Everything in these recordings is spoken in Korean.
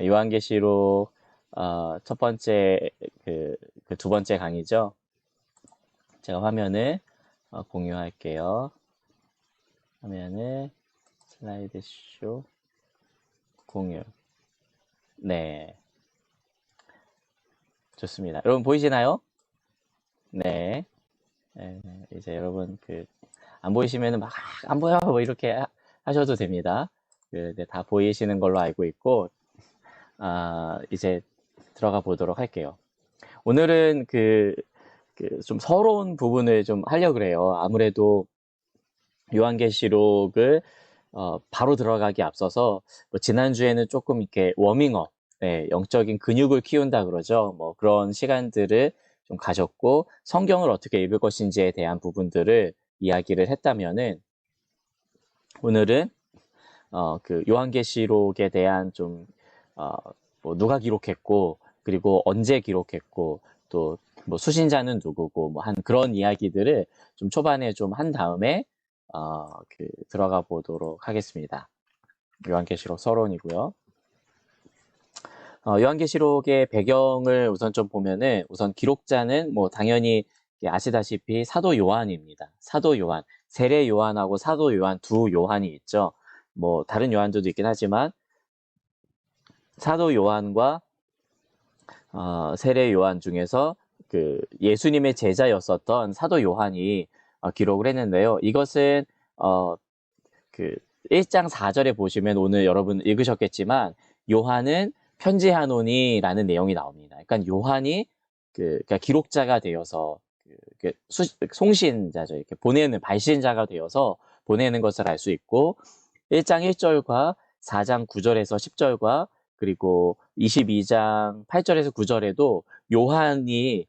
요한계시록 첫 번째 그 두 번째 강의죠. 제가 화면을 공유할게요. 화면을 슬라이드쇼 공유. 네, 좋습니다. 여러분 보이시나요? 네. 이제 여러분 안 보이시면은 막 안 보여 뭐 이렇게 하셔도 됩니다. 네, 다 보이시는 걸로 알고 있고 이제 들어가 보도록 할게요. 오늘은 좀 서러운 부분을 좀 하려고 그래요. 아무래도 요한계시록을 바로 들어가기 앞서서 뭐 지난주에는 조금 이렇게 워밍업, 네, 영적인 근육을 키운다 그러죠. 뭐 그런 시간들을 좀 가졌고 성경을 어떻게 읽을 것인지에 대한 부분들을 이야기를 했다면은 오늘은 그 요한계시록에 대한 좀 뭐 누가 기록했고 그리고 언제 기록했고 또 뭐 수신자는 누구고 뭐 한 그런 이야기들을 좀 초반에 좀 한 다음에 들어가 보도록 하겠습니다. 요한계시록 서론이고요. 요한계시록의 배경을 우선 좀 보면은 우선 기록자는 뭐 당연히 아시다시피 사도 요한입니다. 사도 요한, 세례 요한하고 사도 요한 두 요한이 있죠. 뭐 다른 요한들도 있긴 하지만 사도 요한과 세례 요한 중에서 그 예수님의 제자였었던 사도 요한이 기록을 했는데요. 이것은 그 1장 4절에 보시면 오늘 여러분 읽으셨겠지만 요한은 편지하노니라는 내용이 나옵니다. 그러니까 요한이 그러니까 기록자가 되어서 송신자죠. 이렇게 보내는 발신자가 되어서 보내는 것을 알 수 있고 1장 1절과 4장 9절에서 10절과 그리고 22장 8절에서 9절에도 요한이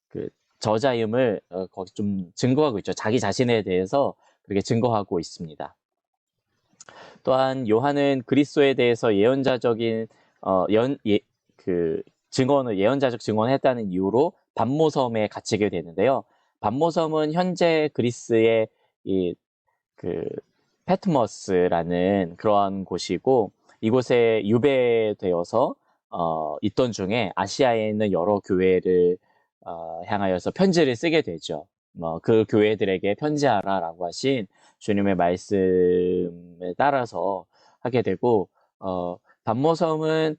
그 저자임을 거기 좀 증거하고 있죠. 자기 자신에 대해서 그렇게 증거하고 있습니다. 또한 요한은 그리스도에 대해서 예언자적인 예언자적 증언을 했다는 이유로 반모섬에 갇히게 되는데요. 반모섬은 현재 그리스의 페트머스라는 그러한 곳이고 이곳에 유배되어서 있던 중에 아시아에 있는 여러 교회를 향하여서 편지를 쓰게 되죠. 그 교회들에게 편지하라라고 하신 주님의 말씀에 따라서 하게 되고 반모섬은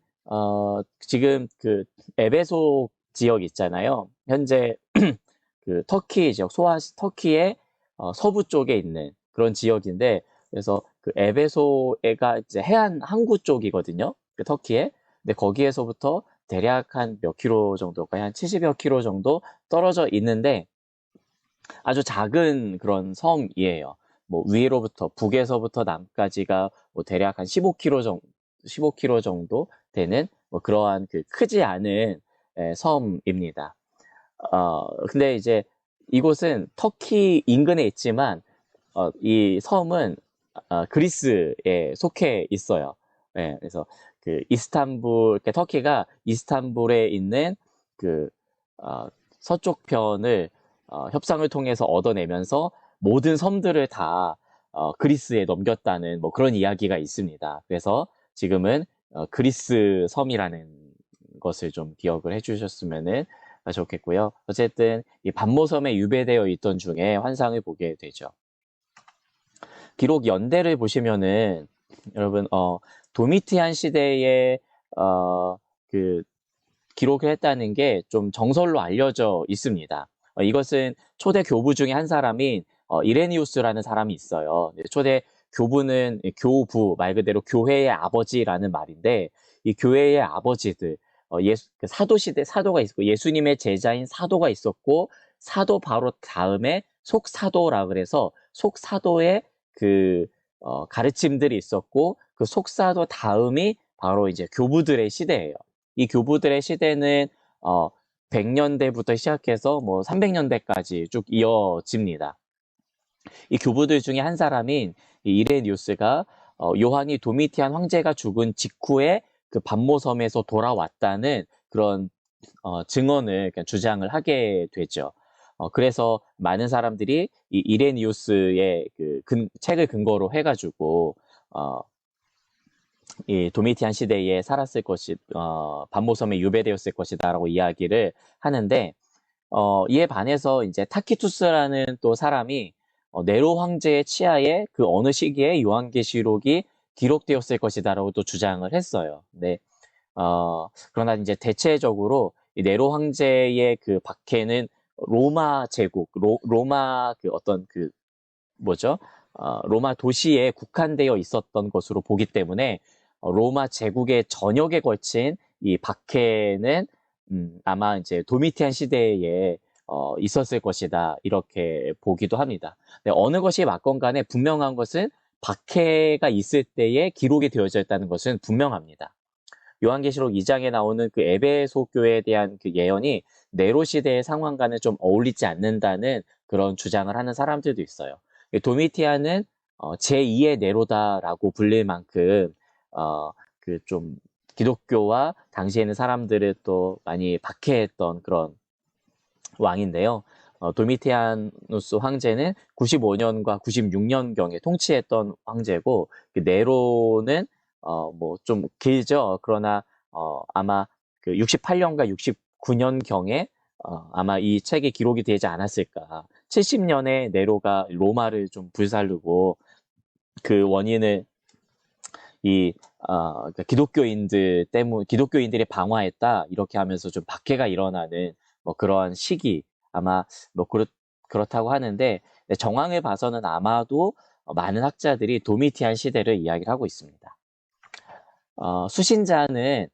지금 그 에베소 지역 있잖아요. 현재 그 터키 지역 터키의 서부 쪽에 있는 그런 지역인데 그래서 그 에베소가 이제 해안 항구 쪽이거든요. 그 터키에. 근데 거기에서부터 대략 한 몇 킬로 정도가 한 70여 킬로 정도 떨어져 있는데 아주 작은 그런 섬이에요. 뭐 위로부터 북에서부터 남까지가 뭐 대략 한 15킬로 정도 되는 뭐 그러한 크지 않은 섬입니다. 근데 이제 이곳은 터키 인근에 있지만 이 섬은 그리스에 속해 있어요. 예, 그래서 이스탄불, 터키가 이스탄불에 있는 그 서쪽 편을 협상을 통해서 얻어내면서 모든 섬들을 다 그리스에 넘겼다는 뭐 그런 이야기가 있습니다. 그래서 지금은 그리스 섬이라는 것을 좀 기억을 해주셨으면 좋겠고요. 어쨌든 이 반모섬에 유배되어 있던 중에 환상을 보게 되죠. 기록 연대를 보시면은 여러분 도미티안 시대에 그 기록을 했다는 게 좀 정설로 알려져 있습니다. 이것은 초대 교부 중에 한 사람인 이레니우스라는 사람이 있어요. 초대 교부는 교부 말 그대로 교회의 아버지라는 말인데 이 교회의 아버지들 사도 시대 사도가 있었고 예수님의 제자인 사도가 있었고 사도 바로 다음에 속사도라 그래서 속사도의 가르침들이 있었고 그 속사도 다음이 바로 이제 교부들의 시대예요. 이 교부들의 시대는 100년대부터 시작해서 뭐 300년대까지 쭉 이어집니다. 이 교부들 중에 한 사람인 이레니우스가 요한이 도미티안 황제가 죽은 직후에 그 반모섬에서 돌아왔다는 그런 증언을 주장을 하게 되죠. 그래서 많은 사람들이 이 이레니우스의 책을 근거로 해가지고 이 도미티안 시대에 살았을 것이, 반모섬에 유배되었을 것이다라고 이야기를 하는데, 이에 반해서 이제 타키투스라는 또 사람이 네로 황제의 치하에 그 어느 시기에 요한계시록이 기록되었을 것이다라고 또 주장을 했어요. 네. 그러나 이제 대체적으로 이 네로 황제의 그 박해는 로마 제국, 로마 그 어떤 그 뭐죠? 로마 도시에 국한되어 있었던 것으로 보기 때문에 로마 제국의 전역에 걸친 이 박해는 아마 이제 도미티안 시대에 있었을 것이다 이렇게 보기도 합니다. 네, 어느 것이 맞건 간에 분명한 것은 박해가 있을 때에 기록이 되어져 있다는 것은 분명합니다. 요한계시록 2장에 나오는 그 에베소 교회에 대한 그 예언이 네로 시대의 상황과는 좀 어울리지 않는다는 그런 주장을 하는 사람들도 있어요. 도미티아는 제2의 네로다라고 불릴 만큼 그 좀 기독교와 당시에는 사람들을 또 많이 박해했던 그런 왕인데요. 도미티아누스 황제는 95년과 96년경에 통치했던 황제고 그 네로는 뭐 좀 길죠. 그러나 아마 그 68년과 69년경에 아마 이 책에 기록이 되지 않았을까. 70년에 네로가 로마를 좀 불살르고 그 원인을 그러니까 기독교인들이 방화했다 이렇게 하면서 좀 박해가 일어나는 뭐 그러한 시기 아마 뭐 그렇다고 하는데 정황을 봐서는 아마도 많은 학자들이 도미티안 시대를 이야기를 하고 있습니다. 수신자는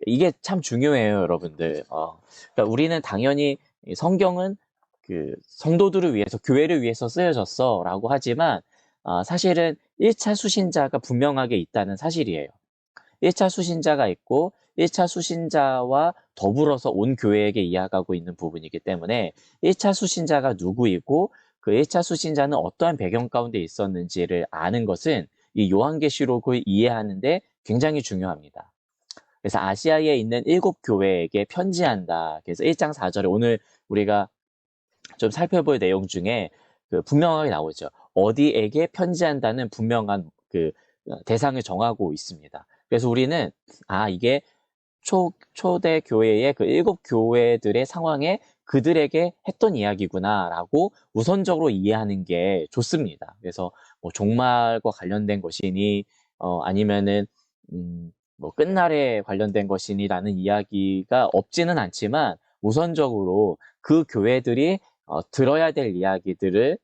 이게 참 중요해요, 여러분들. 그러니까 우리는 당연히 성경은 그 성도들을 위해서 교회를 위해서 쓰여졌어라고 하지만 사실은 1차 수신자가 분명하게 있다는 사실이에요. 1차 수신자가 있고 1차 수신자와 더불어서 온 교회에게 이야기하고 있는 부분이기 때문에 1차 수신자가 누구이고 그 1차 수신자는 어떠한 배경 가운데 있었는지를 아는 것은 이 요한계시록을 이해하는데 굉장히 중요합니다. 그래서 아시아에 있는 7교회에게 편지한다. 그래서 1장 4절에 오늘 우리가 좀 살펴볼 내용 중에 그 분명하게 나오죠. 어디에게 편지한다는 분명한 그 대상을 정하고 있습니다. 그래서 우리는 이게 초대 교회의 그 7교회들의 상황에 그들에게 했던 이야기구나라고 우선적으로 이해하는 게 좋습니다. 그래서 뭐 종말과 관련된 것이니 아니면은 뭐 끝날에 관련된 것이니라는 이야기가 없지는 않지만 우선적으로 그 교회들이 들어야 될 이야기들을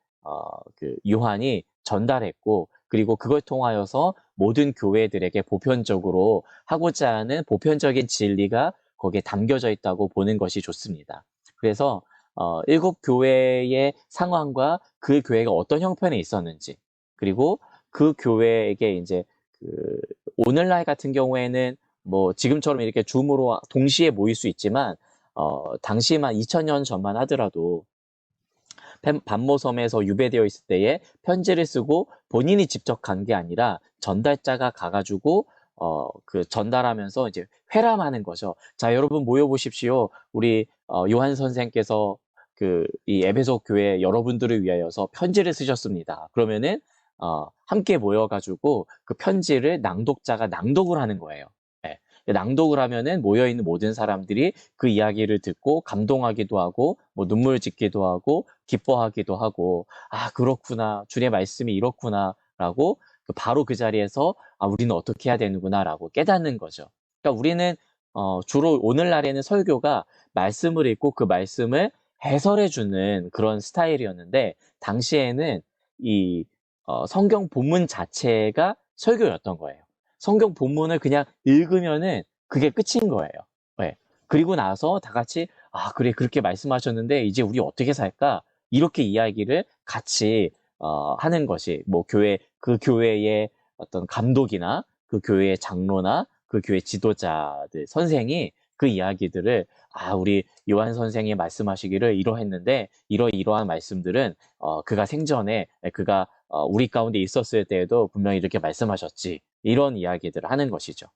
그 요한이 전달했고 그리고 그걸 통하여서 모든 교회들에게 보편적으로 하고자 하는 보편적인 진리가 거기에 담겨져 있다고 보는 것이 좋습니다. 그래서 7교회의 상황과 그 교회가 어떤 형편에 있었는지 그리고 그 교회에게 이제 그 오늘날 같은 경우에는 뭐 지금처럼 이렇게 줌으로 동시에 모일 수 있지만 당시만 2000년 전만 하더라도 반모섬에서 유배되어 있을 때에 편지를 쓰고 본인이 직접 간 게 아니라 전달자가 가가지고 그 전달하면서 이제 회람하는 거죠. 자, 여러분 모여보십시오. 우리 요한 선생께서 그 이 에베소 교회 여러분들을 위하여서 편지를 쓰셨습니다. 그러면은 함께 모여가지고 그 편지를 낭독자가 낭독을 하는 거예요. 예. 낭독을 하면은 모여있는 모든 사람들이 그 이야기를 듣고 감동하기도 하고 뭐 눈물 짓기도 하고 기뻐하기도 하고 그렇구나 주님의 말씀이 이렇구나 라고 바로 그 자리에서 우리는 어떻게 해야 되는구나 라고 깨닫는 거죠. 그러니까 우리는 주로 오늘날에는 설교가 말씀을 읽고 그 말씀을 해설해주는 그런 스타일이었는데 당시에는 이 성경 본문 자체가 설교였던 거예요. 성경 본문을 그냥 읽으면은 그게 끝인 거예요. 네. 그리고 나서 다 같이 그래 그렇게 말씀하셨는데 이제 우리 어떻게 살까? 이렇게 이야기를 같이 하는 것이 뭐 그 교회의 어떤 감독이나 그 교회의 장로나 그 교회 지도자들 선생이 그 이야기들을 우리 요한 선생이 말씀하시기를 이러했는데 이러한 말씀들은 그가 생전에 그가 우리 가운데 있었을 때에도 분명히 이렇게 말씀하셨지 이런 이야기들을 하는 것이죠.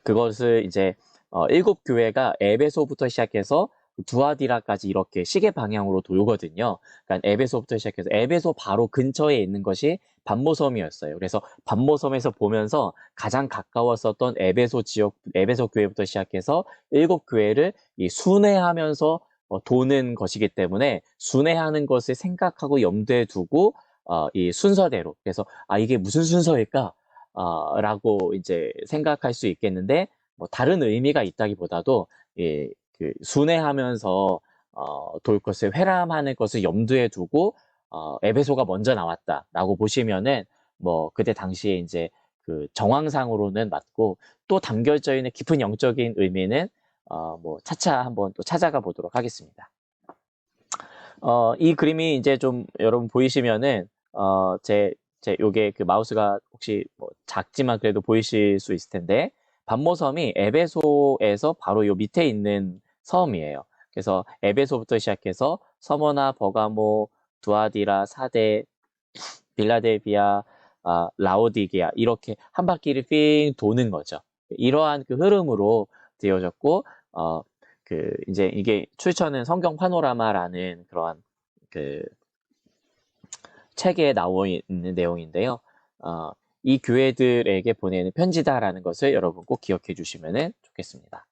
그것을 이제 7교회가 에베소부터 시작해서 두아디라까지 이렇게 시계 방향으로 돌거든요. 그러니까 에베소부터 시작해서 에베소 바로 근처에 있는 것이 반모섬이었어요. 그래서 반모섬에서 보면서 가장 가까웠었던 에베소 지역, 에베소 교회부터 시작해서 7교회를 순회하면서 도는 것이기 때문에 순회하는 것을 생각하고 염두에 두고 이 순서대로, 그래서 이게 무슨 순서일까? 라고 이제 생각할 수 있겠는데, 뭐 다른 의미가 있다기보다도 그 순회하면서 돌 것을, 회람하는 것을 염두에 두고 에베소가 먼저 나왔다라고 보시면은, 뭐 그때 당시에 이제 그 정황상으로는 맞고, 또 담겨져 있는 깊은 영적인 의미는 뭐 차차 한번 또 찾아가 보도록 하겠습니다. 이 그림이 이제 좀 여러분 보이시면은 요게 그 마우스가 혹시 뭐 작지만 그래도 보이실 수 있을 텐데, 반모섬이 에베소에서 바로 요 밑에 있는 섬이에요. 그래서 에베소부터 시작해서 서머나, 버가모, 두아디라, 사데, 빌라델비아, 라오디게아 이렇게 한 바퀴를 삥 도는 거죠. 이러한 그 흐름으로 되어졌고, 이제 이게 출처는 성경 파노라마라는 그러한 그 책에 나와 있는 내용인데요. 이 교회들에게 보내는 편지다라는 것을 여러분 꼭 기억해 주시면 좋겠습니다.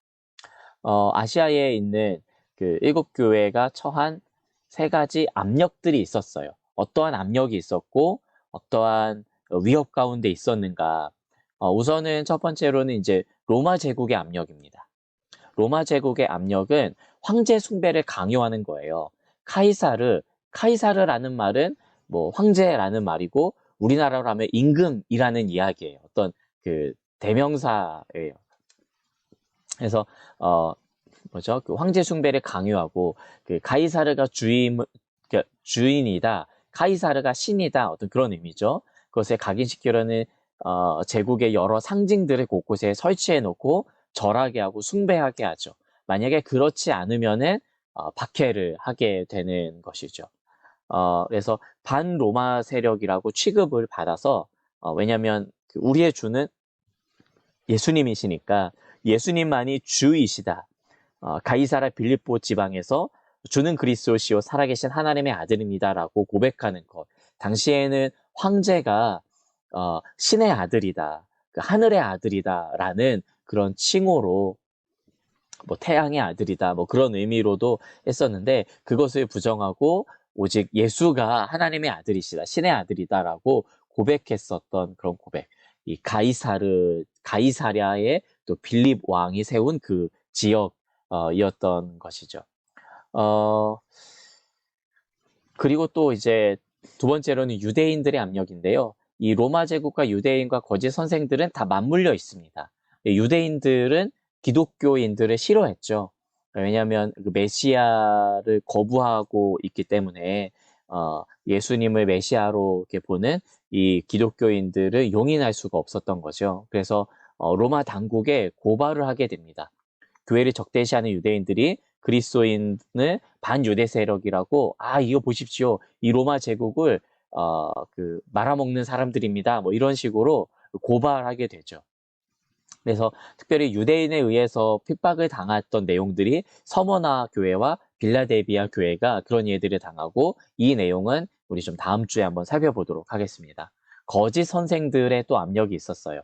아시아에 있는 그 7교회가 처한 3가지 압력들이 있었어요. 어떠한 압력이 있었고, 어떠한 위협 가운데 있었는가. 우선은 첫 번째로는 이제 로마 제국의 압력입니다. 로마 제국의 압력은 황제 숭배를 강요하는 거예요. 카이사르라는 말은 뭐 황제라는 말이고, 우리나라로 하면 임금이라는 이야기예요. 어떤 그 대명사예요. 그래서 그 황제 숭배를 강요하고, 그 카이사르가 주인이다, 카이사르가 신이다, 어떤 그런 의미죠. 그것을 각인시키려는 제국의 여러 상징들을 곳곳에 설치해 놓고 절하게 하고 숭배하게 하죠. 만약에 그렇지 않으면은 박해를 하게 되는 것이죠. 그래서 반로마 세력이라고 취급을 받아서, 왜냐하면 우리의 주는 예수님이시니까 예수님만이 주이시다. 가이사라 빌립보 지방에서 주는 그리스도시요 살아계신 하나님의 아들입니다라고 고백하는 것. 당시에는 황제가 신의 아들이다, 그 하늘의 아들이다라는 그런 칭호로, 뭐 태양의 아들이다, 뭐 그런 의미로도 했었는데, 그것을 부정하고 오직 예수가 하나님의 아들이시다, 신의 아들이다라고 고백했었던 그런 고백. 이 가이사랴의 또 빌립 왕이 세운 그 지역이었던 것이죠. 그리고 또 이제 두 번째로는 유대인들의 압력인데요. 이 로마 제국과 유대인과 거짓 선생들은 다 맞물려 있습니다. 유대인들은 기독교인들을 싫어했죠. 왜냐하면 그 메시아를 거부하고 있기 때문에 예수님을 메시아로 이렇게 보는 이 기독교인들을 용인할 수가 없었던 거죠. 그래서 로마 당국에 고발을 하게 됩니다. 교회를 적대시하는 유대인들이 그리스도인을 반유대 세력이라고, 이거 보십시오, 이 로마 제국을 말아먹는 사람들입니다, 뭐 이런 식으로 고발하게 되죠. 그래서 특별히 유대인에 의해서 핍박을 당했던 내용들이 서머나 교회와 빌라델비아 교회가 그런 예들을 당하고, 이 내용은 우리 좀 다음 주에 한번 살펴보도록 하겠습니다. 거짓 선생들의 또 압력이 있었어요.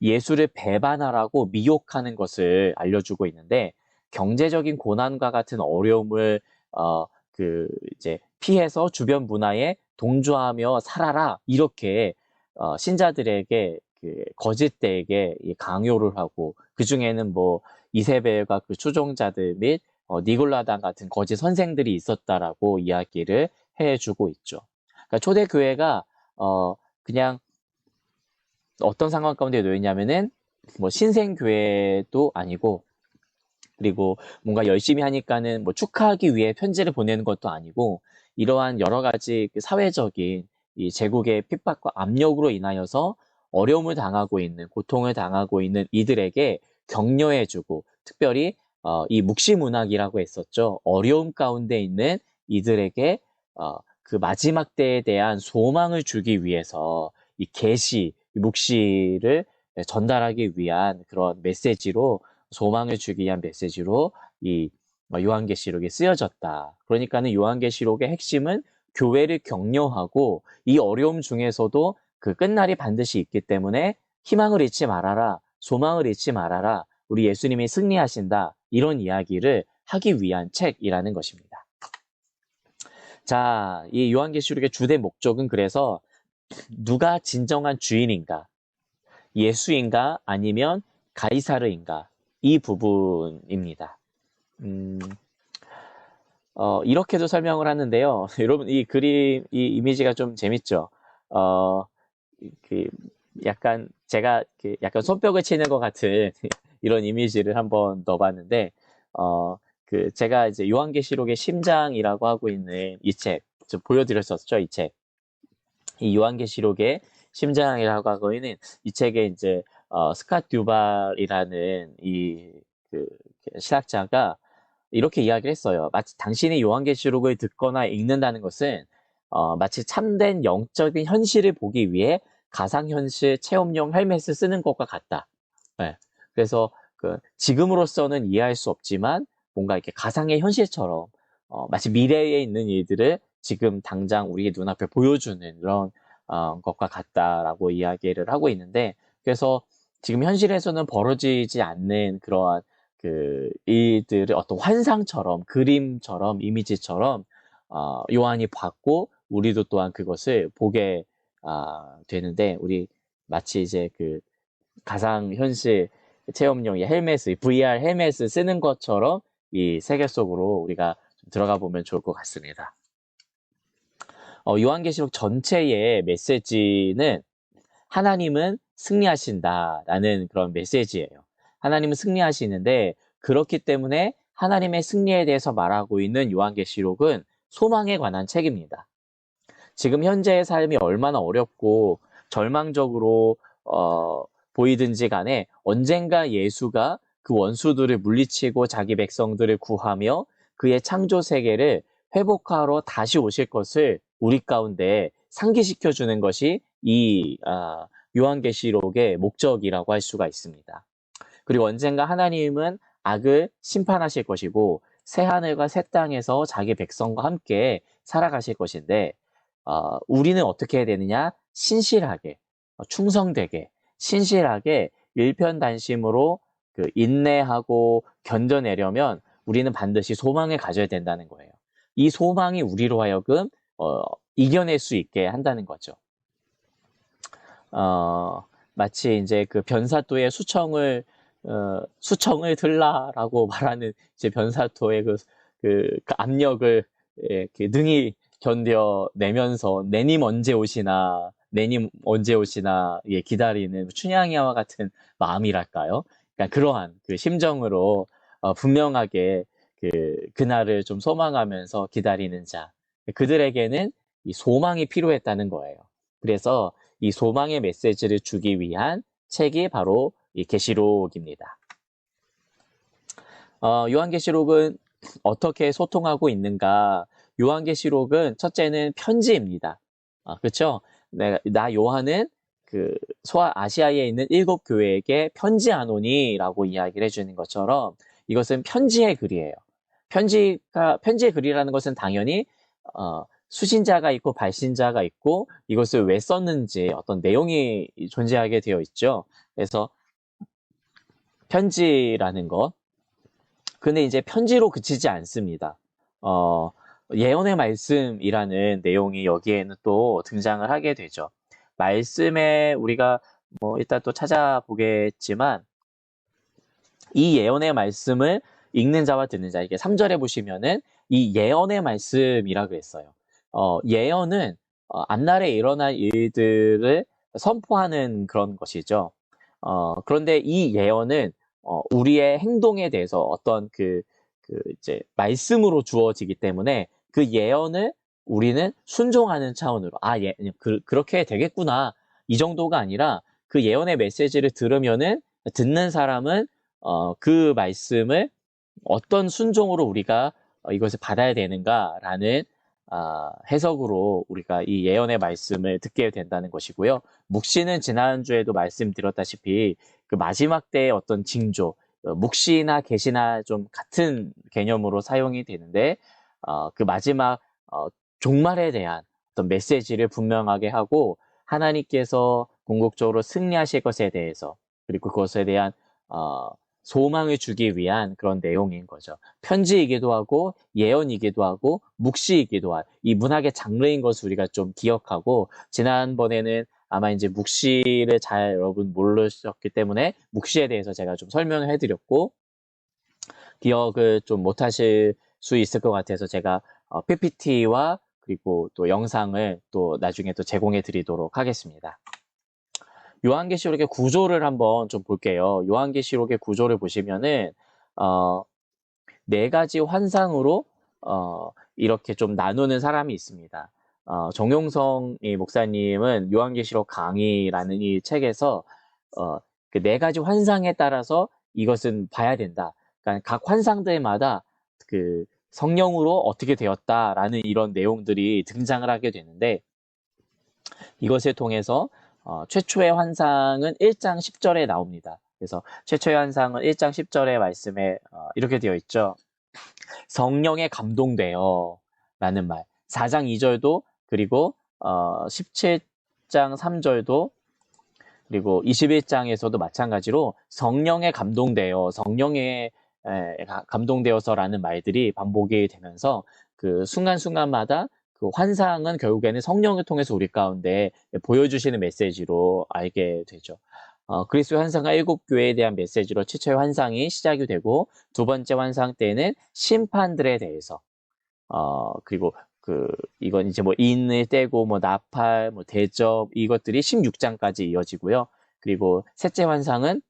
예수를 배반하라고 미혹하는 것을 알려주고 있는데, 경제적인 고난과 같은 어려움을 이제 피해서 주변 문화에 동조하며 살아라, 이렇게 신자들에게 거짓되게 강요를 하고, 그 중에는 뭐 이세벨과 그 추종자들 및 니골라당 같은 거짓 선생들이 있었다라고 이야기를 해주고 있죠. 그러니까 초대교회가 그냥 어떤 상황 가운데 놓였냐면은, 뭐 신생교회도 아니고, 그리고 뭔가 열심히 하니까는 뭐 축하하기 위해 편지를 보내는 것도 아니고, 이러한 여러 가지 사회적인 이 제국의 핍박과 압력으로 인하여서 어려움을 당하고 있는, 고통을 당하고 있는 이들에게 격려해주고, 특별히 이 묵시문학이라고 했었죠. 어려움 가운데 있는 이들에게 그 마지막 때에 대한 소망을 주기 위해서 이 계시, 묵시를 전달하기 위한 그런 메시지로, 소망을 주기 위한 메시지로 이 요한계시록에 쓰여졌다. 그러니까는 요한계시록의 핵심은 교회를 격려하고 이 어려움 중에서도 그 끝날이 반드시 있기 때문에 희망을 잃지 말아라, 소망을 잃지 말아라, 우리 예수님이 승리하신다, 이런 이야기를 하기 위한 책이라는 것입니다. 자, 이 요한계시록의 주된 목적은 그래서 누가 진정한 주인인가, 예수인가 아니면 가이사르인가, 이 부분입니다. 이렇게도 설명을 하는데요. 여러분, 이 그림, 이 이미지가 좀 재밌죠? 그, 약간, 제가, 약간 손뼉을 치는 것 같은 이런 이미지를 한번 넣어봤는데, 제가 이제 요한계시록의 심장이라고 하고 있는 이 책, 좀 보여드렸었죠, 이 책. 이 요한계시록의 심장이라고 하고 있는 이 책에 이제, 스캇 듀발이라는 그 신학자가 이렇게 이야기를 했어요. 마치 당신이 요한계시록을 듣거나 읽는다는 것은 마치 참된 영적인 현실을 보기 위해 가상현실 체험용 헬멧을 쓰는 것과 같다. 네. 그래서 지금으로서는 이해할 수 없지만 뭔가 이렇게 가상의 현실처럼 마치 미래에 있는 일들을 지금 당장 우리의 눈앞에 보여주는 그런 것과 같다라고 이야기를 하고 있는데, 그래서 지금 현실에서는 벌어지지 않는 그러한 일들을 어떤 환상처럼, 그림처럼, 이미지처럼 요한이 봤고 우리도 또한 그것을 보게 되는데, 우리 마치 이제 가상현실 체험용의 헬멧을, VR 헬멧을 쓰는 것처럼 이 세계 속으로 우리가 좀 들어가 보면 좋을 것 같습니다. 요한계시록 전체의 메시지는 하나님은 승리하신다라는 그런 메시지예요. 하나님은 승리하시는데, 그렇기 때문에 하나님의 승리에 대해서 말하고 있는 요한계시록은 소망에 관한 책입니다. 지금 현재의 삶이 얼마나 어렵고 절망적으로 보이든지 간에 언젠가 예수가 그 원수들을 물리치고 자기 백성들을 구하며 그의 창조 세계를 회복하러 다시 오실 것을 우리 가운데 상기시켜 주는 것이 이 요한계시록의 목적이라고 할 수가 있습니다. 그리고 언젠가 하나님은 악을 심판하실 것이고 새하늘과 새 땅에서 자기 백성과 함께 살아가실 것인데, 우리는 어떻게 해야 되느냐? 신실하게, 충성되게, 신실하게 일편단심으로 인내하고 견뎌내려면 우리는 반드시 소망을 가져야 된다는 거예요. 이 소망이 우리로 하여금 이겨낼 수 있게 한다는 거죠. 마치 이제 그 변사토의 수청을 들라라고 말하는 이제 변사토의 그 압력을 이렇게 능히 견뎌내면서 내님 언제 오시나 예, 기다리는 춘향이와 같은 마음이랄까요? 그러니까 그러한 그 심정으로 분명하게 그날을 좀 소망하면서 기다리는 자, 그들에게는 이 소망이 필요했다는 거예요. 그래서 이 소망의 메시지를 주기 위한 책이 바로 이 계시록입니다. 요한계시록은 어떻게 소통하고 있는가? 요한계시록은 첫째는 편지입니다. 그렇죠? 나 요한은 아시아에 있는 7교회에게 편지하노니라고 이야기를 해주는 것처럼 이것은 편지의 글이에요. 편지의 글이라는 것은 당연히 수신자가 있고 발신자가 있고 이것을 왜 썼는지 어떤 내용이 존재하게 되어 있죠. 그래서 편지라는 것. 근데 이제 편지로 그치지 않습니다. 예언의 말씀이라는 내용이 여기에는 또 등장을 하게 되죠. 말씀에 우리가 이따 또 찾아보겠지만 이 예언의 말씀을 읽는 자와 듣는 자, 이게 3절에 보시면은 이 예언의 말씀이라 그랬어요. 예언은 앞날에 일어날 일들을 선포하는 그런 것이죠. 그런데 이 예언은 우리의 행동에 대해서 어떤 이제 말씀으로 주어지기 때문에 그 예언을 우리는 순종하는 차원으로 그렇게 되겠구나, 이 정도가 아니라 그 예언의 메시지를 들으면은 듣는 사람은 그 말씀을 어떤 순종으로 우리가 이것을 받아야 되는가라는 해석으로 우리가 이 예언의 말씀을 듣게 된다는 것이고요. 묵시는 지난주에도 말씀드렸다시피 그 마지막 때의 어떤 징조, 묵시나 계시나 좀 같은 개념으로 사용이 되는데 그 마지막 종말에 대한 어떤 메시지를 분명하게 하고 하나님께서 궁극적으로 승리하실 것에 대해서 그리고 그것에 대한 소망을 주기 위한 그런 내용인 거죠. 편지이기도 하고 예언이기도 하고 묵시이기도 한 이 문학의 장르인 것을 우리가 좀 기억하고 지난번에는 아마 이제 묵시를 잘 여러분 모르셨기 때문에 묵시에 대해서 제가 좀 설명을 해드렸고 기억을 좀 못하실 수 있을 것 같아서 제가 PPT와 그리고 또 영상을 또 나중에 또 제공해 드리도록 하겠습니다. 요한계시록의 구조를 한번 좀 볼게요. 요한계시록의 구조를 보시면은 네 가지 환상으로 이렇게 좀 나누는 사람이 있습니다. 정용성 목사님은 요한계시록 강의라는 이 책에서 그 네 가지 환상에 따라서 이것은 봐야 된다. 그러니까 각 환상들마다 그 성령으로 어떻게 되었다라는 이런 내용들이 등장을 하게 되는데 이것을 통해서 최초의 환상은 1장 10절에 나옵니다. 그래서 최초의 환상은 1장 10절의 말씀에 이렇게 되어 있죠. 성령에 감동되어 라는 말. 4장 2절도 그리고 17장 3절도 그리고 21장에서도 마찬가지로 성령에 감동되어 성령에 감동되어서라는 말들이 반복이 되면서 그 순간순간마다 그 환상은 결국에는 성령을 통해서 우리 가운데 보여주시는 메시지로 알게 되죠. 그리스도의 환상과 7교회에 대한 메시지로 최초의 환상이 시작이 되고 두 번째 환상 때는 심판들에 대해서 그리고 이건 이제 뭐 인을 떼고 뭐 나팔, 뭐 대접 이것들이 16장까지 이어지고요. 그리고 셋째 환상은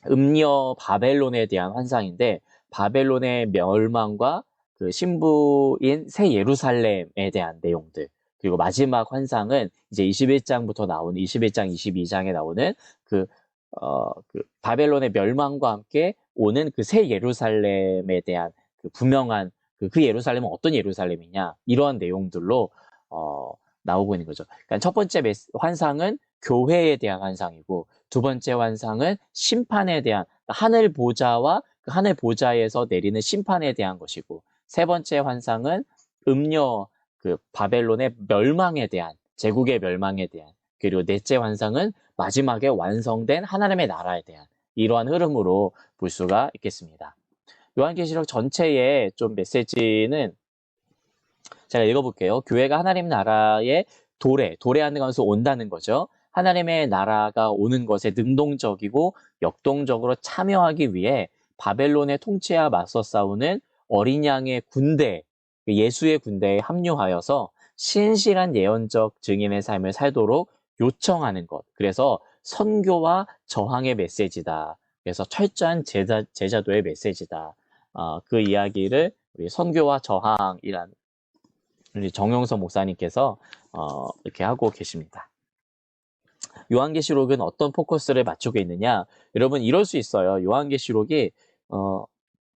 음녀 바벨론에 대한 환상인데 바벨론의 멸망과 그 신부인 새 예루살렘에 대한 내용들. 그리고 마지막 환상은 이제 21장부터 나오는 21장, 22장에 나오는 그 바벨론의 멸망과 함께 오는 그 새 예루살렘에 대한 그 분명한 그 예루살렘은 어떤 예루살렘이냐 이러한 내용들로 나오고 있는 거죠. 그러니까 첫 번째 환상은 교회에 대한 환상이고 두 번째 환상은 심판에 대한 하늘 보좌와 그 하늘 보좌에서 내리는 심판에 대한 것이고 세 번째 환상은 음녀 그 바벨론의 멸망에 대한 제국의 멸망에 대한 그리고 넷째 환상은 마지막에 완성된 하나님의 나라에 대한 이러한 흐름으로 볼 수가 있겠습니다. 요한계시록 전체의 좀 메시지는 제가 읽어볼게요. 교회가 하나님 나라의 도래하는 것을 온다는 거죠. 하나님의 나라가 오는 것에 능동적이고 역동적으로 참여하기 위해 바벨론의 통치와 맞서 싸우는 어린 양의 군대, 예수의 군대에 합류하여서 신실한 예언적 증인의 삶을 살도록 요청하는 것. 그래서 선교와 저항의 메시지다. 그래서 철저한 제자도의 메시지다. 그 이야기를 우리 선교와 저항이란 우리 정용석 목사님께서 이렇게 하고 계십니다. 요한계시록은 어떤 포커스를 맞추고 있느냐? 여러분 이럴 수 있어요. 요한계시록이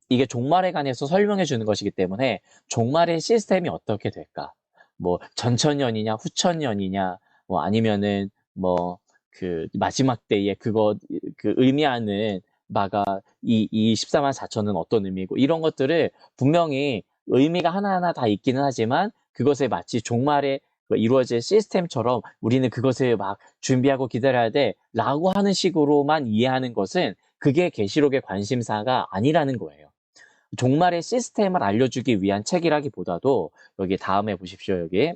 이게 종말에 관해서 설명해 주는 것이기 때문에 종말의 시스템이 어떻게 될까? 뭐 전천년이냐 후천년이냐 뭐 아니면은 뭐 그 마지막 때에 그거 그 의미하는 바가 이 14만 4천은 어떤 의미고 이런 것들을 분명히 의미가 하나하나 다 있기는 하지만 그것을 마치 종말에 이루어질 시스템처럼 우리는 그것을 막 준비하고 기다려야 돼 라고 하는 식으로만 이해하는 것은 그게 계시록의 관심사가 아니라는 거예요. 종말의 시스템을 알려주기 위한 책이라기보다도 여기 다음에 보십시오. 여기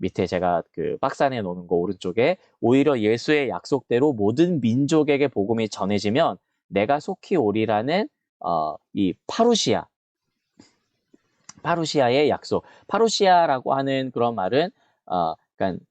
밑에 제가 그 박스 안에 놓는 거 오른쪽에 오히려 예수의 약속대로 모든 민족에게 복음이 전해지면 내가 속히 오리라는 이 파루시아의 약속. 파루시아라고 하는 그런 말은 그러니까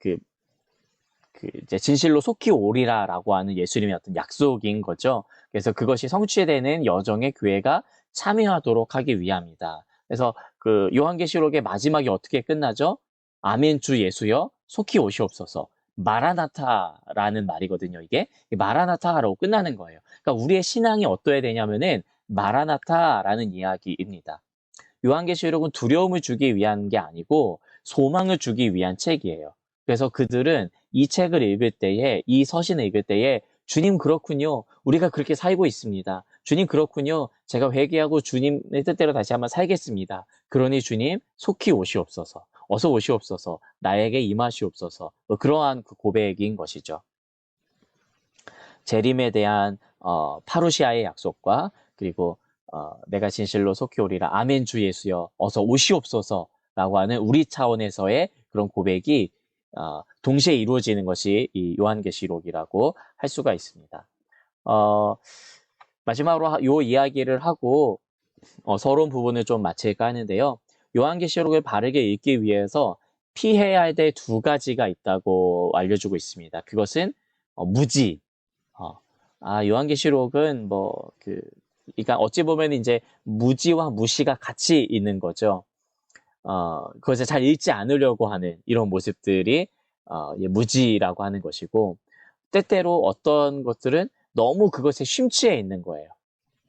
이제 진실로 속히 오리라라고 하는 예수님의 어떤 약속인 거죠. 그래서 그것이 성취되는 여정에 교회가 참여하도록 하기 위함이다. 그래서 그 요한계시록의 마지막이 어떻게 끝나죠? 아멘 주 예수여 속히 오시옵소서. 마라나타라는 말이거든요. 이게 마라나타라고 끝나는 거예요. 그러니까 우리의 신앙이 어떠해야 되냐면은 마라나타라는 이야기입니다. 요한계시록은 두려움을 주기 위한 게 아니고 소망을 주기 위한 책이에요. 그래서 그들은 이 책을 읽을 때에 이 서신을 읽을 때에 주님 그렇군요. 우리가 그렇게 살고 있습니다. 주님 그렇군요. 제가 회개하고 주님의 뜻대로 다시 한번 살겠습니다. 그러니 주님 속히 오시옵소서. 어서 오시옵소서. 나에게 임하시옵소서. 그러한 그 고백인 것이죠. 재림에 대한 파루시아의 약속과 그리고 내가 진실로 속히 오리라. 아멘 주 예수여 어서 오시옵소서 라고 하는 우리 차원에서의 그런 고백이 동시에 이루어지는 것이 이 요한계시록이라고 할 수가 있습니다. 마지막으로 요 이야기를 하고 서론 부분을 좀 마칠까 하는데요. 요한계시록을 바르게 읽기 위해서 피해야 될 두 가지가 있다고 알려주고 있습니다. 그것은 무지. 요한계시록은 그러니까 어찌 보면 이제 무지와 무시가 같이 있는 거죠. 그것을 잘 읽지 않으려고 하는 이런 모습들이 무지라고 하는 것이고, 때때로 어떤 것들은 너무 그것에 심취해 있는 거예요.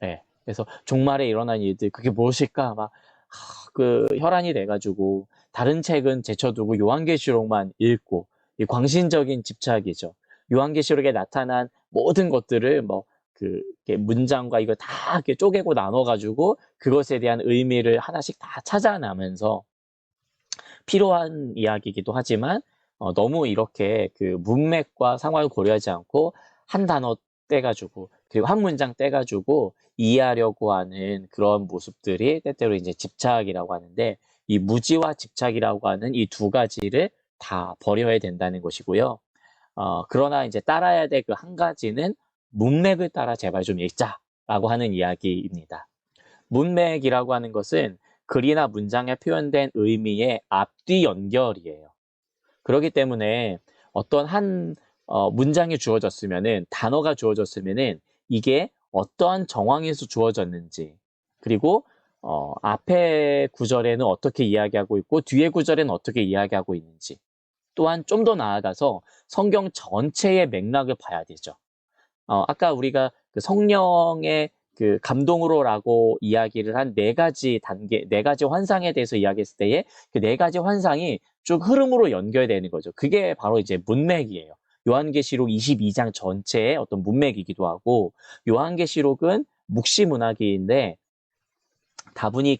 네. 그래서 종말에 일어난 일들, 그게 무엇일까? 혈안이 돼가지고, 다른 책은 제쳐두고 요한계시록만 읽고, 이 광신적인 집착이죠. 요한계시록에 나타난 모든 것들을 문장과 이거 다 이렇게 쪼개고 나눠가지고, 그것에 대한 의미를 하나씩 다 찾아나면서, 필요한 이야기이기도 하지만, 너무 이렇게 그 문맥과 상황을 고려하지 않고, 한 단어 떼가지고, 그리고 한 문장 떼가지고 이해하려고 하는 그런 모습들이 때때로 이제 집착이라고 하는데, 이 무지와 집착이라고 하는 이 두 가지를 다 버려야 된다는 것이고요. 그러나 이제 따라야 될 그 한 가지는 문맥을 따라 제발 좀 읽자라고 하는 이야기입니다. 문맥이라고 하는 것은 글이나 문장에 표현된 의미의 앞뒤 연결이에요. 그렇기 때문에 어떤 한 문장이 주어졌으면은, 단어가 주어졌으면은 이게 어떠한 정황에서 주어졌는지, 그리고 앞에 구절에는 어떻게 이야기하고 있고 뒤에 구절에는 어떻게 이야기하고 있는지, 또한 좀 더 나아가서 성경 전체의 맥락을 봐야 되죠. 아까 우리가 그 성령의 그 감동으로라고 이야기를 한 네 가지 단계, 네 가지 환상에 대해서 이야기했을 때에 그 네 가지 환상이 쭉 흐름으로 연결되는 거죠. 그게 바로 이제 문맥이에요. 요한계시록 22장 전체의 어떤 문맥이기도 하고, 요한계시록은 묵시문학인데 다분히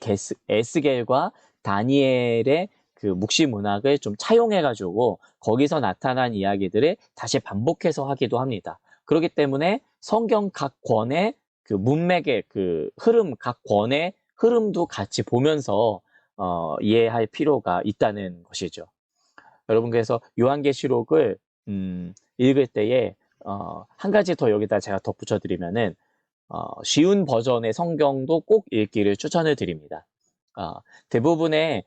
에스겔과 다니엘의 그 묵시문학을 좀 차용해가지고 거기서 나타난 이야기들을 다시 반복해서 하기도 합니다. 그렇기 때문에 성경 각 권의 그 문맥의 그 흐름, 각 권의 흐름도 같이 보면서 이해할 필요가 있다는 것이죠. 여러분, 그래서 요한계시록을 읽을 때에 한 가지 더 여기다 제가 덧붙여드리면은 쉬운 버전의 성경도 꼭 읽기를 추천을 드립니다. 대부분의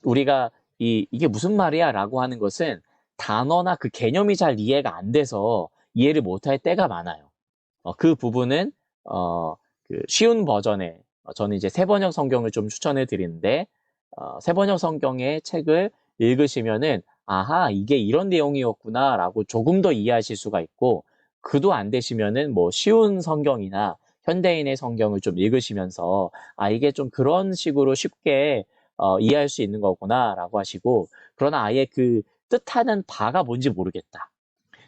우리가 이게 무슨 말이야 라고 하는 것은 단어나 그 개념이 잘 이해가 안 돼서 이해를 못할 때가 많아요. 그 부분은 쉬운 버전의, 저는 이제 새번역 성경을 좀 추천을 드리는데, 새번역 성경의 책을 읽으시면은 아하, 이게 이런 내용이었구나 라고 조금 더 이해하실 수가 있고, 그도 안 되시면은 쉬운 성경이나 현대인의 성경을 좀 읽으시면서 이게 좀 그런 식으로 쉽게 이해할 수 있는 거구나 라고 하시고, 그러나 아예 그 뜻하는 바가 뭔지 모르겠다,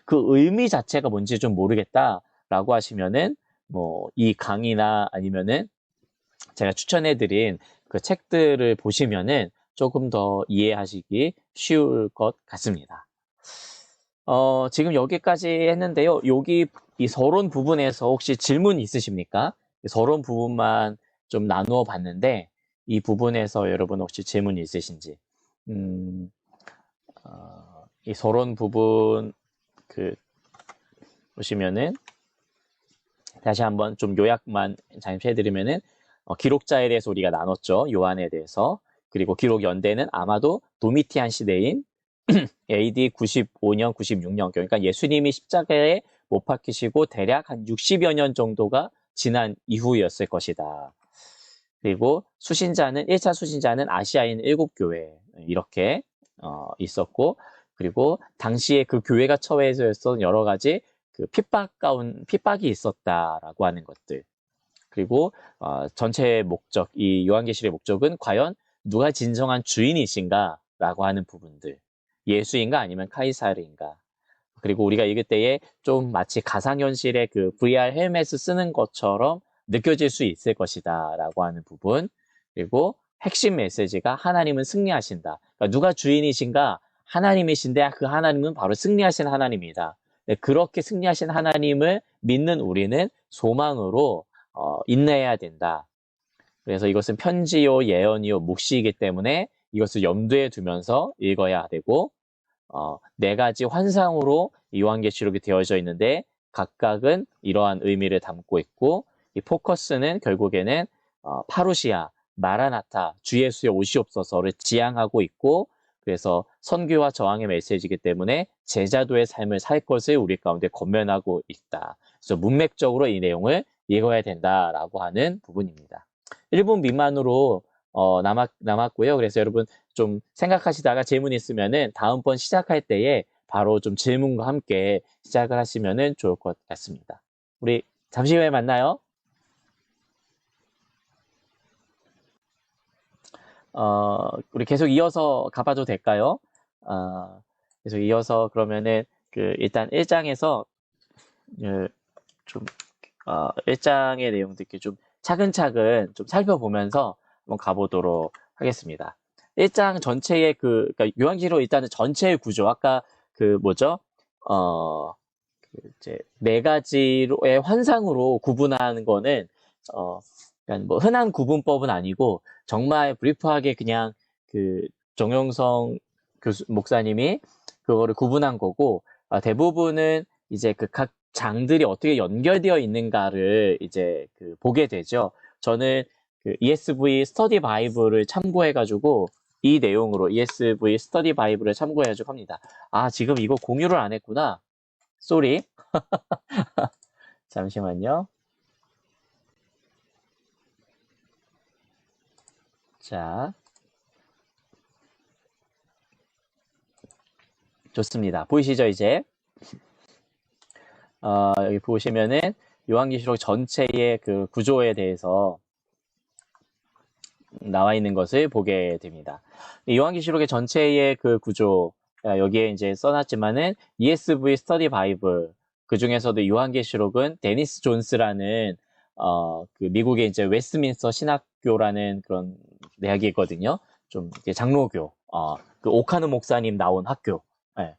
그 의미 자체가 뭔지 좀 모르겠다 라고 하시면은 이 강의나 아니면은 제가 추천해드린 그 책들을 보시면은 조금 더 이해하시기 쉬울 것 같습니다. 지금 여기까지 했는데요. 여기 이 서론 부분에서 혹시 질문 있으십니까? 서론 부분만 좀 나누어 봤는데, 이 부분에서 여러분 혹시 질문 있으신지. 이 서론 부분 보시면은 다시 한번 좀 요약만 잠시 해드리면은 기록자에 대해서 우리가 나눴죠. 요한에 대해서. 그리고 기록 연대는 아마도 도미티안 시대인 AD 95년, 96년, 그러니까 예수님이 십자가에 못 박히시고 대략 한 60여 년 정도가 지난 이후였을 것이다. 그리고 1차 수신자는 아시아인 7교회 이렇게 있었고, 그리고 당시에 그 교회가 처해졌던 여러 가지 그 핍박이 있었다라고 하는 것들. 그리고 전체의 목적, 이 요한계시록의 목적은 과연 누가 진정한 주인이신가라고 하는 부분들. 예수인가 아니면 카이사르인가. 그리고 우리가 읽을 때에 좀 마치 가상현실의 그 VR 헬멧을 쓰는 것처럼 느껴질 수 있을 것이다 라고 하는 부분. 그리고 핵심 메시지가 하나님은 승리하신다. 그러니까 누가 주인이신가? 하나님이신데 그 하나님은 바로 승리하신 하나님이다. 그렇게 승리하신 하나님을 믿는 우리는 소망으로 인내해야 된다. 그래서 이것은 편지요, 예언이요, 묵시이기 때문에 이것을 염두에 두면서 읽어야 되고, 네 가지 환상으로 요한계시록이 되어져 있는데 각각은 이러한 의미를 담고 있고, 이 포커스는 결국에는 파루시아, 마라나타, 주 예수의 오시옵소서를 지향하고 있고, 그래서 선교와 저항의 메시지이기 때문에 제자도의 삶을 살 것을 우리 가운데 권면하고 있다. 그래서 문맥적으로 이 내용을 읽어야 된다라고 하는 부분입니다. 1분 미만으로 남았고요. 그래서 여러분 좀 생각하시다가 질문 있으면은 다음번 시작할 때에 바로 좀 질문과 함께 시작을 하시면은 좋을 것 같습니다. 우리 잠시 후에 만나요. 우리 계속 이어서 가봐도 될까요? 계속 이어서 그러면은 일단 1장에서 좀 1장의 내용들 이렇게 좀 차근차근 좀 살펴보면서 한번 가보도록 하겠습니다. 1장 전체의 그러니까 요한계시록 일단은 전체의 구조, 아까 뭐죠? 이제 네 가지로의 환상으로 구분하는 거는, 그러니까 뭐 흔한 구분법은 아니고, 정말 브리프하게 그냥 정영성 목사님이 그거를 구분한 거고, 대부분은 이제 각 장들이 어떻게 연결되어 있는가를 이제 보게 되죠. 저는 ESV 스터디 바이블을 참고해가지고 이 내용으로 ESV 스터디 바이블을 참고해가지고 합니다. 지금 이거 공유를 안 했구나. 쏘리. 잠시만요. 자, 좋습니다. 보이시죠, 이제? 여기 보시면은 요한계시록 전체의 구조에 대해서 나와 있는 것을 보게 됩니다. 요한계시록의 전체의 구조, 여기에 이제 써놨지만은 ESV 스터디 바이블, 그 중에서도 요한계시록은 데니스 존스라는 미국의 이제 웨스트민스터 신학교라는 그런 대학이 있거든요. 좀 장로교, 오카누 목사님 나온 학교, 네,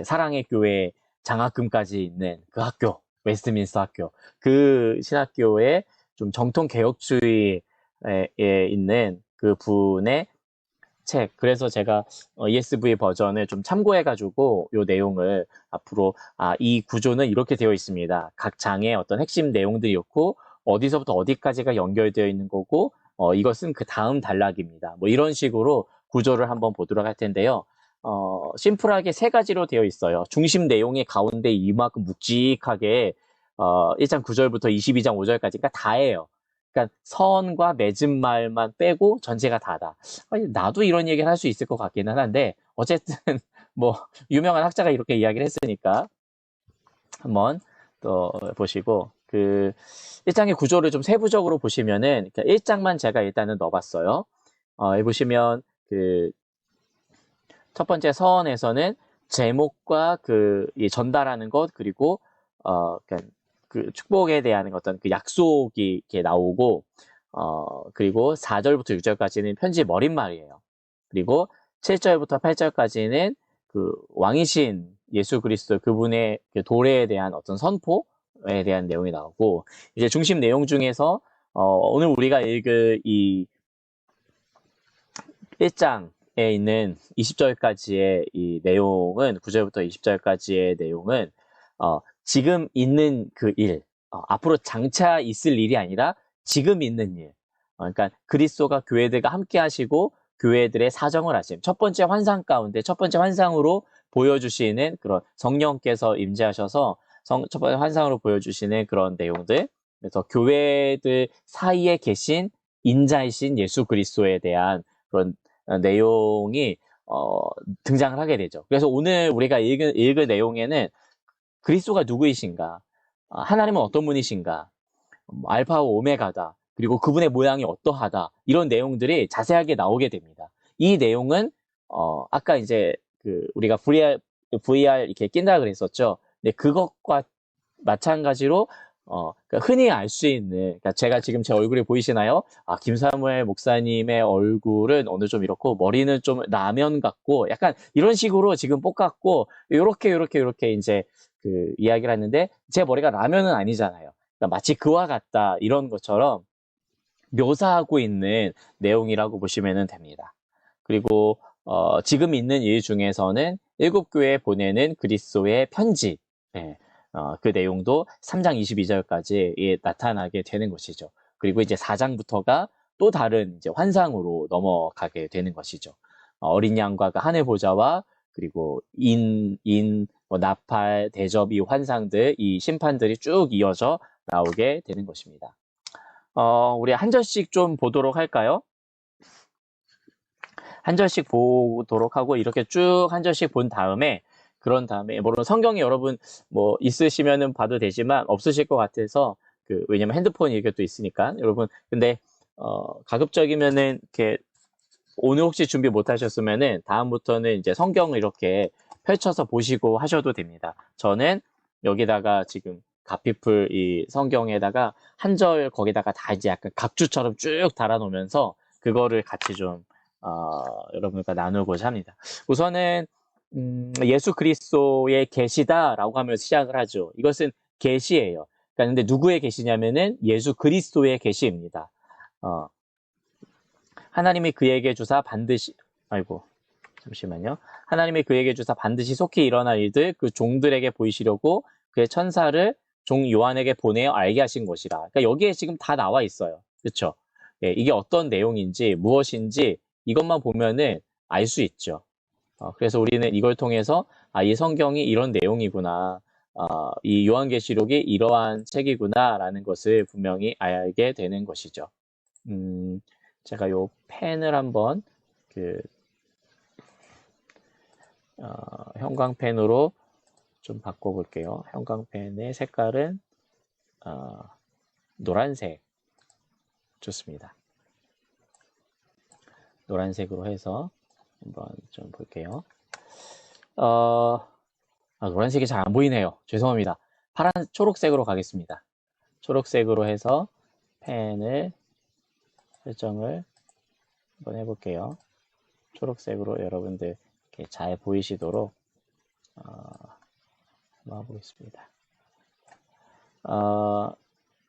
사랑의 교회 장학금까지 있는 그 학교, 웨스트민스터 학교, 그 신학교의 좀 정통 개혁주의 에 있는 그 분의 책. 그래서 제가 ESV 버전을 좀 참고해가지고 이 내용을 앞으로 이 구조는 이렇게 되어 있습니다. 각 장의 어떤 핵심 내용들이 있고 어디서부터 어디까지가 연결되어 있는 거고 이것은 그 다음 단락입니다. 뭐 이런 식으로 구조를 한번 보도록 할 텐데요. 심플하게 세 가지로 되어 있어요. 중심 내용의 가운데 이만큼 묵직하게 1장 9절부터 22장 5절까지 그러니까 다예요. 그러니까 서원과 맺은 말만 빼고 전체가 다다. 나도 이런 얘기를 할 수 있을 것 같기는 한데 어쨌든 뭐 유명한 학자가 이렇게 이야기를 했으니까 한번 또 보시고 1장의 구조를 좀 세부적으로 보시면은 1장만 제가 일단은 넣어봤어요. 여기 보시면 첫 번째 서원에서는 제목과 이 전달하는 것 그리고 그러니까 축복에 대한 어떤 약속이 이렇게 나오고, 그리고 4절부터 6절까지는 편지 머릿말이에요. 그리고 7절부터 8절까지는 왕이신 예수 그리스도 그분의 도래에 대한 어떤 선포에 대한 내용이 나오고, 이제 중심 내용 중에서, 오늘 우리가 읽을 이 1장에 있는 20절까지의 이 내용은, 9절부터 20절까지의 내용은, 지금 있는 일, 앞으로 장차 있을 일이 아니라 지금 있는 일. 그러니까 그리스도가 교회들과 함께 하시고 교회들의 사정을 하심. 첫 번째 환상 가운데 첫 번째 환상으로 보여주시는 그런 성령께서 임재하셔서 첫 번째 환상으로 보여주시는 그런 내용들. 그래서 교회들 사이에 계신 인자이신 예수 그리스도에 대한 그런 내용이 등장을 하게 되죠. 그래서 오늘 우리가 읽을 내용에는 그리스도가 누구이신가? 하나님은 어떤 분이신가? 알파와 오메가다. 그리고 그분의 모양이 어떠하다. 이런 내용들이 자세하게 나오게 됩니다. 이 내용은 아까 이제 우리가 VR 이렇게 낀다 그랬었죠. 근데 그것과 마찬가지로 그러니까 흔히 알 수 있는, 그러니까 제가 지금 제 얼굴이 보이시나요? 아, 김사무엘 목사님의 얼굴은 오늘 좀 이렇고, 머리는 좀 라면 같고, 약간 이런 식으로 지금 볶았고, 요렇게 이제 그 이야기를 했는데, 제 머리가 라면은 아니잖아요. 그러니까 마치 그와 같다, 이런 것처럼 묘사하고 있는 내용이라고 보시면 됩니다. 그리고, 지금 있는 일 중에서는 일곱 교회에 보내는 그리스도의 편지, 예, 그 내용도 3장 22절까지 나타나게 되는 것이죠. 그리고 이제 4장부터가 또 다른 이제 환상으로 넘어가게 되는 것이죠. 어린 양과 그 하늘 보좌와 그리고 나팔, 대접, 이 환상들, 이 심판들이 쭉 이어져 나오게 되는 것입니다. 우리 한 절씩 좀 보도록 할까요? 한 절씩 보도록 하고 이렇게 쭉 한 절씩 본 다음에 그런 다음에 물론 성경이 여러분 뭐 있으시면은 봐도 되지만 없으실 것 같아서 왜냐면 핸드폰 이게 또 있으니까 여러분 근데 가급적이면은 이렇게 오늘 혹시 준비 못 하셨으면은 다음부터는 이제 성경을 이렇게 펼쳐서 보시고 하셔도 됩니다. 저는 여기다가 지금 가피풀 이 성경에다가 한 절 거기다가 다 이제 약간 각주처럼 쭉 달아놓으면서 그거를 같이 좀 여러분과 나누고자 합니다. 우선은 예수 그리스도의 계시다라고 하면서 시작을 하죠. 이것은 계시예요. 그러니까 근데 누구의 계시냐면은 예수 그리스도의 계시입니다. 하나님이 그에게 주사 반드시 잠시만요. 하나님이 그에게 주사 반드시 속히 일어날 일들 그 종들에게 보이시려고 그의 천사를 종 요한에게 보내어 알게 하신 것이라. 그러니까 여기에 지금 다 나와 있어요. 그렇죠? 예, 이게 어떤 내용인지 무엇인지 이것만 보면은 알 수 있죠. 그래서 우리는 이걸 통해서 이 성경이 이런 내용이구나. 이 요한계시록이 이러한 책이구나라는 것을 분명히 알게 되는 것이죠. 제가 요 펜을 한번 형광펜으로 좀 바꿔볼게요. 형광펜의 색깔은 노란색 좋습니다. 노란색으로 해서 한번 좀 볼게요. 노란색이 잘 안 보이네요. 죄송합니다. 초록색으로 가겠습니다. 초록색으로 해서 펜을 설정을 한번 해볼게요. 초록색으로 여러분들 이렇게 잘 보이시도록 한번 해보겠습니다.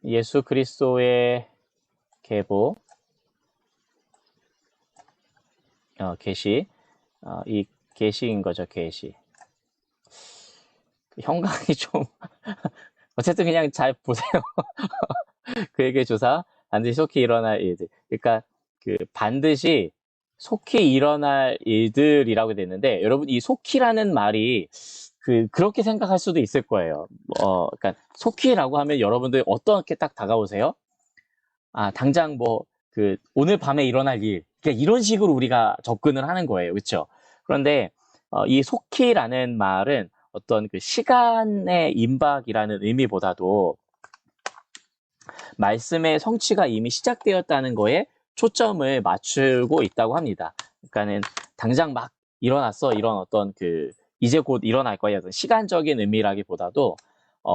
예수 그리스도의 계보, 계시, 이 계시인 거죠, 계시. 형광이 좀, 어쨌든 그냥 잘 보세요. 그에게 조사, 반드시 속히 일어날 일들. 그러니까 반드시 속히 일어날 일들이라고 됐는데, 여러분 이 속히라는 말이 그렇게 생각할 수도 있을 거예요. 그러니까 속히라고 하면 여러분들 어떻게 딱 다가오세요? 당장 오늘 밤에 일어날 일. 그러니까 이런 식으로 우리가 접근을 하는 거예요. 그렇죠? 그런데 이 속히라는 말은 어떤 시간의 임박이라는 의미보다도 말씀의 성취가 이미 시작되었다는 거에 초점을 맞추고 있다고 합니다. 그러니까는 당장 막 일어났어. 이런 어떤 이제 곧 일어날 거야. 시간적인 의미라기보다도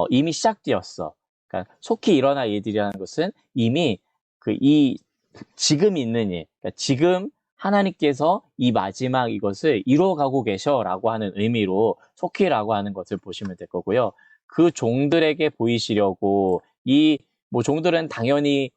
이미 시작되었어. 그러니까 속히 일어날 일들이라는 것은 이미 지금 있는 일, 그러니까 지금 하나님께서 이 마지막 이것을 이루어가고 계셔라고 하는 의미로 속히라고 하는 것을 보시면 될 거고요. 그 종들에게 보이시려고 종들은 당연히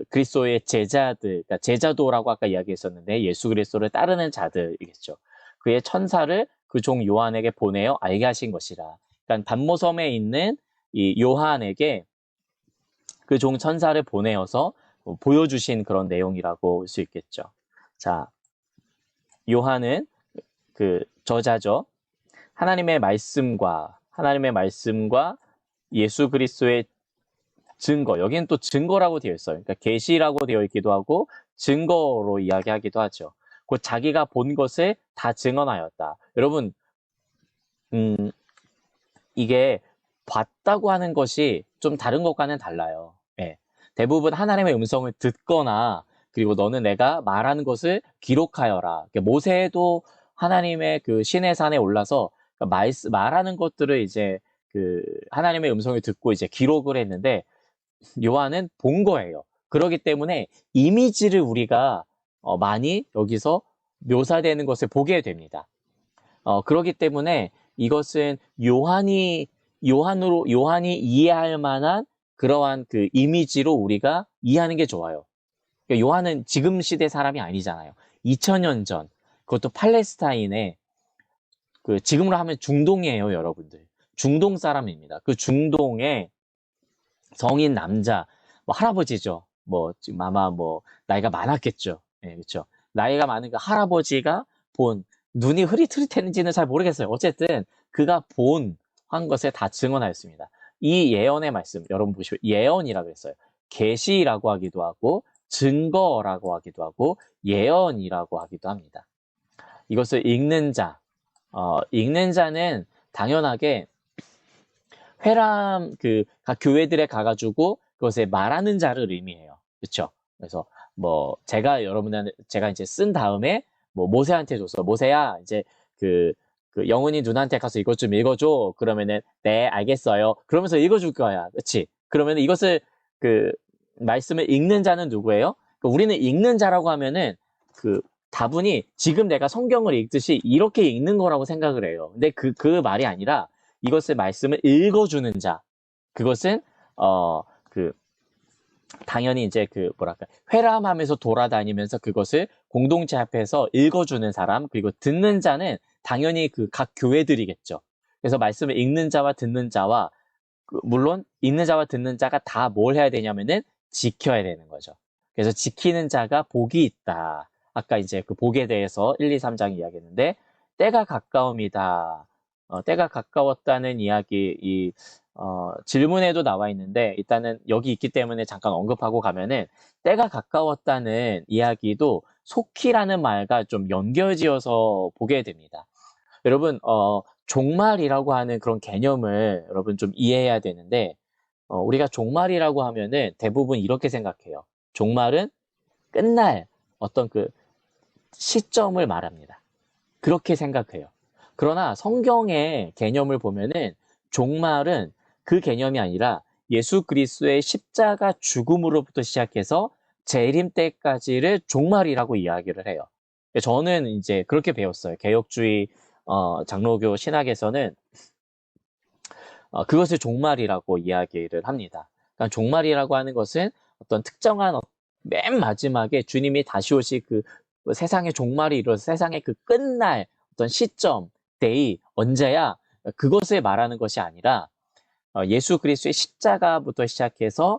그리스도의 제자들, 그러니까 제자도라고 아까 이야기했었는데 예수 그리스도를 따르는 자들이겠죠. 그의 천사를 그 종 요한에게 보내어 알게 하신 것이라. 그러니까 반모섬에 있는 이 요한에게 그 종 천사를 보내어서 보여주신 그런 내용이라고 볼 수 있겠죠. 자, 요한은 저자죠. 하나님의 말씀과 예수 그리스도의 증거, 여기는 또 증거라고 되어 있어요. 그러니까 계시라고 되어 있기도 하고 증거로 이야기하기도 하죠. 곧 자기가 본 것을 다 증언하였다. 여러분, 이게 봤다고 하는 것이 좀 다른 것과는 달라요. 예. 대부분 하나님의 음성을 듣거나 그리고 너는 내가 말하는 것을 기록하여라. 모세도 하나님의 신의 산에 올라서 말하는 것들을 이제 하나님의 음성을 듣고 이제 기록을 했는데 요한은 본 거예요. 그렇기 때문에 이미지를 우리가 많이 여기서 묘사되는 것을 보게 됩니다. 그렇기 때문에 이것은 요한이 이해할 만한 그러한 그 이미지로 우리가 이해하는 게 좋아요. 그러니까 요한은 지금 시대 사람이 아니잖아요. 2000년 전, 그것도 팔레스타인에 지금으로 하면 중동이에요, 여러분들. 중동 사람입니다. 그 중동에 성인 남자, 뭐 할아버지죠. 뭐 지금 아마 뭐 나이가 많았겠죠. 예, 그렇죠. 나이가 많은 그 할아버지가 본 눈이 흐릿흐릿했는지는 잘 모르겠어요. 어쨌든 그가 본 한 것에 다 증언하였습니다. 이 예언의 말씀 여러분 보시면 예언이라고 했어요. 계시라고 하기도 하고 증거라고 하기도 하고 예언이라고 하기도 합니다. 이것을 읽는 읽는 자는 당연하게 회람 각 교회들에 가가지고 그것에 말하는 자를 의미해요. 그렇죠? 그래서 뭐 제가 이제 쓴 다음에 뭐 모세한테 줬어. 모세야 이제 그 영훈이 누나한테 가서 이것 좀 읽어줘. 그러면은 네 알겠어요. 그러면서 읽어줄 거야. 그렇지? 그러면은 이것을 말씀을 읽는 자는 누구예요? 우리는 읽는 자라고 하면은 다분히 지금 내가 성경을 읽듯이 이렇게 읽는 거라고 생각을 해요. 근데 그 말이 아니라 이것을 말씀을 읽어주는 자. 그것은, 당연히 이제 회람하면서 돌아다니면서 그것을 공동체 앞에서 읽어주는 사람, 그리고 듣는 자는 당연히 각 교회들이겠죠. 그래서 말씀을 읽는 자와 듣는 자와, 물론 읽는 자와 듣는 자가 다 뭘 해야 되냐면은 지켜야 되는 거죠. 그래서 지키는 자가 복이 있다. 아까 이제 복에 대해서 1, 2, 3장 이야기했는데, 때가 가까움이다. 때가 가까웠다는 이야기, 질문에도 나와 있는데, 일단은 여기 있기 때문에 잠깐 언급하고 가면은, 때가 가까웠다는 이야기도 속히라는 말과 좀 연결지어서 보게 됩니다. 여러분, 종말이라고 하는 그런 개념을 여러분 좀 이해해야 되는데, 우리가 종말이라고 하면은 대부분 이렇게 생각해요. 종말은 끝날 어떤 시점을 말합니다. 그렇게 생각해요. 그러나 성경의 개념을 보면은 종말은 그 개념이 아니라 예수 그리스도의 십자가 죽음으로부터 시작해서 재림 때까지를 종말이라고 이야기를 해요. 저는 이제 그렇게 배웠어요. 개혁주의 장로교 신학에서는 그것을 종말이라고 이야기를 합니다. 그러니까 종말이라고 하는 것은 어떤 특정한 맨 마지막에 주님이 다시 오실 세상의 종말이 이루어서 세상의 끝날 어떤 시점, 데이, 언제야 그것을 말하는 것이 아니라 예수 그리스도의 십자가부터 시작해서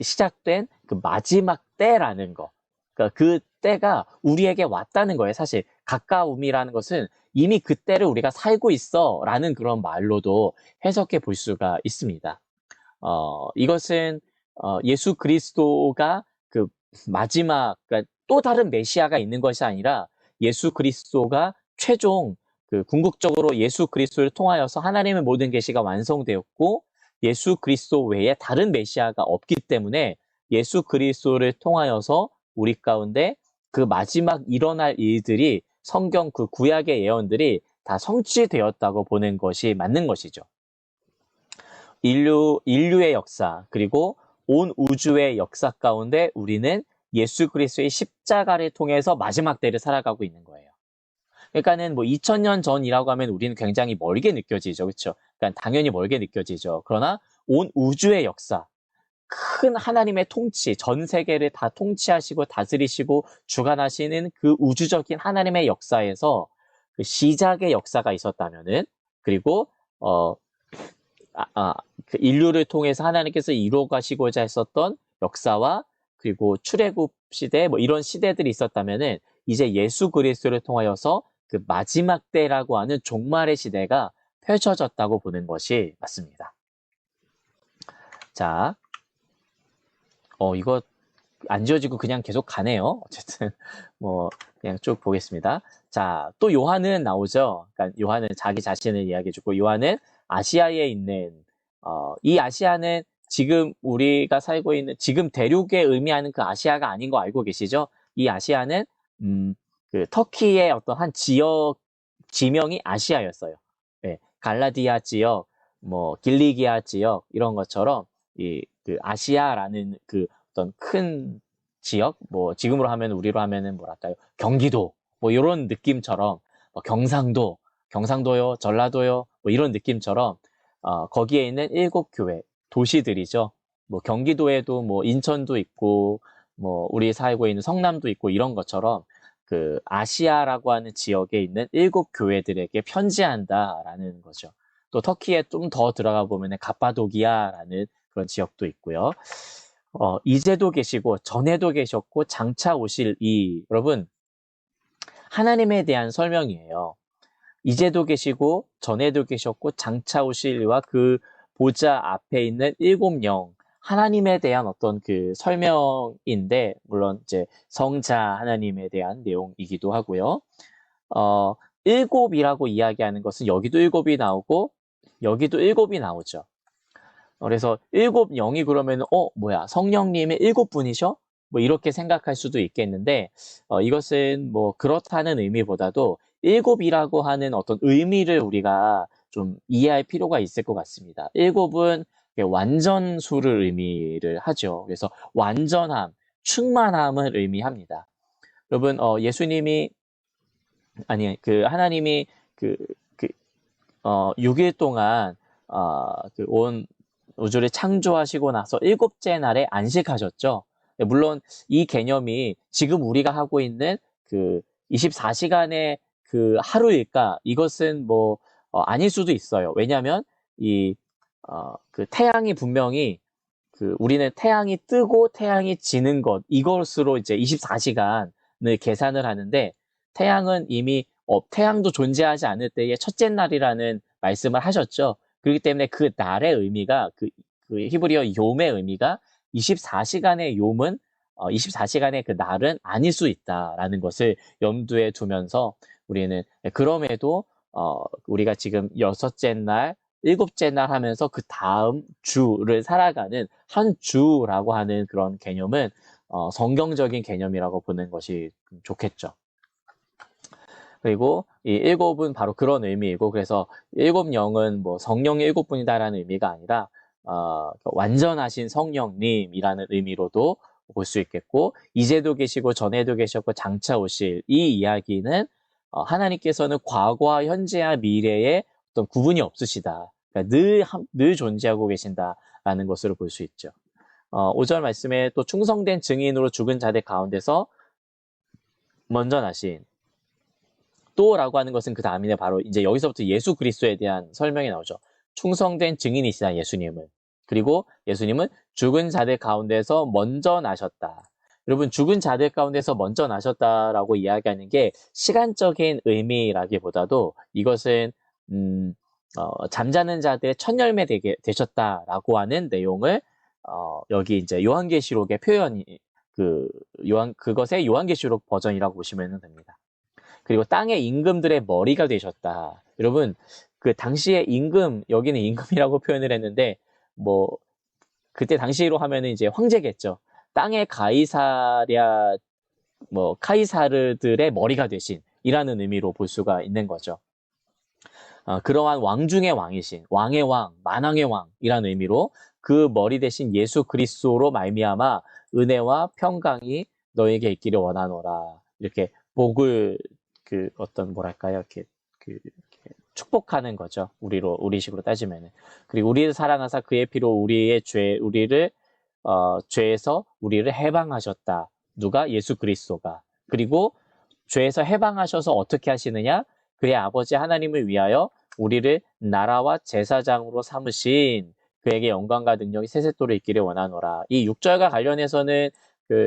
시작된 마지막 때라는 거. 그러니까 그 때가 우리에게 왔다는 거예요. 사실 가까움이라는 것은 이미 그 때를 우리가 살고 있어 라는 그런 말로도 해석해 볼 수가 있습니다. 이것은 예수 그리스도가 마지막, 그러니까 또 다른 메시아가 있는 것이 아니라 예수 그리스도가 최종 궁극적으로 예수 그리스도를 통하여서 하나님의 모든 계시가 완성되었고 예수 그리스도 외에 다른 메시아가 없기 때문에 예수 그리스도를 통하여서 우리 가운데 마지막 일어날 일들이 성경 구약의 예언들이 다 성취되었다고 보는 것이 맞는 것이죠. 인류의 역사 그리고 온 우주의 역사 가운데 우리는 예수 그리스도의 십자가를 통해서 마지막 때를 살아가고 있는 거예요. 그러니까는 2000년 전이라고 하면 우리는 굉장히 멀게 느껴지죠. 그렇죠? 그러니까 당연히 멀게 느껴지죠. 그러나 온 우주의 역사, 큰 하나님의 통치, 전 세계를 다 통치하시고 다스리시고 주관하시는 그 우주적인 하나님의 역사에서 시작의 역사가 있었다면은 그리고 인류를 통해서 하나님께서 이루어 가시고자 했었던 역사와 그리고 출애굽 시대 이런 시대들이 있었다면은 이제 예수 그리스도를 통하여서 마지막 때라고 하는 종말의 시대가 펼쳐졌다고 보는 것이 맞습니다. 자, 이거 안 지워지고 그냥 계속 가네요. 어쨌든 그냥 쭉 보겠습니다. 자, 또 요한은 나오죠. 그러니까 요한은 자기 자신을 이야기해주고 요한은 아시아에 있는 이 아시아는 지금 우리가 살고 있는 지금 대륙에 의미하는 그 아시아가 아닌 거 알고 계시죠? 이 아시아는 터키의 어떤 한 지명이 아시아였어요. 예, 갈라디아 지역, 뭐 길리기아 지역 이런 것처럼 그 아시아라는 그 어떤 큰 지역, 뭐 지금으로 하면 우리로 하면은 뭐랄까요, 경기도 뭐 이런 느낌처럼 뭐 경상도요, 전라도요, 뭐 이런 느낌처럼 거기에 있는 7교회 도시들이죠. 뭐 경기도에도 뭐 인천도 있고 뭐 우리 살고 있는 성남도 있고 이런 것처럼 그 아시아라고 하는 지역에 있는 7교회들에게 편지한다라는 거죠. 또 터키에 좀 더 들어가 보면 갑바도기아라는 그런 지역도 있고요. 이제도 계시고 전에도 계셨고 장차 오실 여러분 하나님에 대한 설명이에요. 이제도 계시고 전에도 계셨고 장차 오실 이와 그 보좌 앞에 있는 7영 하나님에 대한 어떤 그 설명인데 물론 이제 성자 하나님에 대한 내용이기도 하고요. 일곱이라고 이야기하는 것은 여기도 일곱이 나오고 여기도 일곱이 나오죠. 그래서 일곱 영이 그러면 뭐야 성령님의 7분이셔? 뭐 이렇게 생각할 수도 있겠는데 이것은 뭐 그렇다는 의미보다도 일곱이라고 하는 어떤 의미를 우리가 좀 이해할 필요가 있을 것 같습니다. 일곱은 완전수를 의미를 하죠. 그래서 완전함, 충만함을 의미합니다. 여러분 예수님이 아니 그 하나님이 그, 그 6일 동안 온 우주를 창조하시고 나서 7째 날에 안식하셨죠. 물론 이 개념이 지금 우리가 하고 있는 그 24시간의 그 하루일까? 이것은 뭐 아닐 수도 있어요. 왜냐하면 그 태양이 분명히 그 우리는 태양이 뜨고 태양이 지는 것 이것으로 이제 24시간을 계산을 하는데 태양은 이미 태양도 존재하지 않을 때의 첫째 날이라는 말씀을 하셨죠. 그렇기 때문에 그 날의 의미가 그 히브리어 욤의 의미가 24시간의 욤은 24시간의 그 날은 아닐 수 있다라는 것을 염두에 두면서 우리는 그럼에도 우리가 지금 6째 날 7째 날 하면서 그 다음 주를 살아가는 한 주라고 하는 그런 개념은 성경적인 개념이라고 보는 것이 좋겠죠. 그리고 이 7은 바로 그런 의미이고 그래서 7영은 뭐 성령의 7분이다라는 의미가 아니라 완전하신 성령님이라는 의미로도 볼 수 있겠고 이제도 계시고 전에도 계셨고 장차 오실 이 이야기는 하나님께서는 과거와 현재와 미래에 어떤 구분이 없으시다. 그러니까 늘 존재하고 계신다라는 것으로 볼 수 있죠. 5절 말씀에 또 충성된 증인으로 죽은 자들 가운데서 먼저 나신 또라고 하는 것은 그 다음에 바로 이제 여기서부터 예수 그리스도에 대한 설명이 나오죠. 충성된 증인이시다 예수님은. 그리고 예수님은 죽은 자들 가운데서 먼저 나셨다. 여러분 죽은 자들 가운데서 먼저 나셨다라고 이야기하는 게 시간적인 의미라기보다도 이것은 잠자는 자들의 첫 열매 되셨다라고 하는 내용을 여기 이제 요한계시록의 표현이 그것의 요한계시록 버전이라고 보시면 됩니다. 그리고 땅의 임금들의 머리가 되셨다. 여러분 그 당시의 임금 여기는 임금이라고 표현을 했는데 뭐 그때 당시로 하면은 이제 황제겠죠. 땅의 카이사르들의 머리가 되신 이라는 의미로 볼 수가 있는 거죠. 그러한 왕 중의 왕이신 왕의 왕, 만왕의 왕이라는 의미로 그 머리 대신 예수 그리스도로 말미암아 은혜와 평강이 너에게 있기를 원하노라. 이렇게 복을 어떤 뭐랄까요? 이렇게 축복하는 거죠. 우리식으로 따지면은. 그리고 우리를 사랑하사 그의 피로 우리를 죄에서 우리를 해방하셨다. 누가? 예수 그리스도가. 그리고 죄에서 해방하셔서 어떻게 하시느냐? 그의 아버지 하나님을 위하여 우리를 나라와 제사장으로 삼으신 그에게 영광과 능력이 세세토록 있기를 원하노라. 이 6절과 관련해서는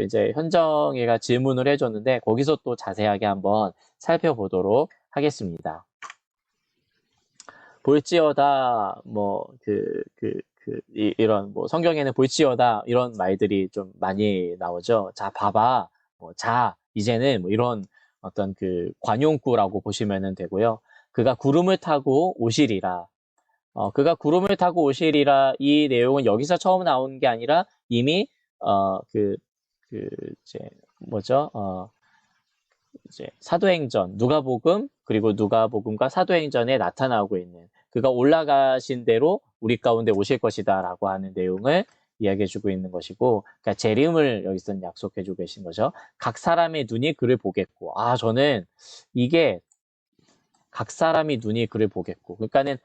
이제 현정이가 질문을 해줬는데 거기서 또 자세하게 한번 살펴보도록 하겠습니다. 볼지어다 이런 뭐 성경에는 볼지어다 이런 말들이 좀 많이 나오죠. 자 봐봐 이제는 뭐 이런 어떤 관용구라고 보시면 되고요. 그가 구름을 타고 오시리라. 그가 구름을 타고 오시리라 이 내용은 여기서 처음 나온 게 아니라 이미 이제 뭐죠? 이제 사도행전, 누가복음, 그리고 누가복음과 사도행전에 나타나고 있는 그가 올라가신 대로 우리 가운데 오실 것이다라고 하는 내용을 이야기해주고 있는 것이고, 그러니까 재림을 여기서는 약속해주고 계신 거죠. 각 사람의 눈이 그를 보겠고, 저는 이게 각 사람이 눈이 그를 보겠고, 그러니까는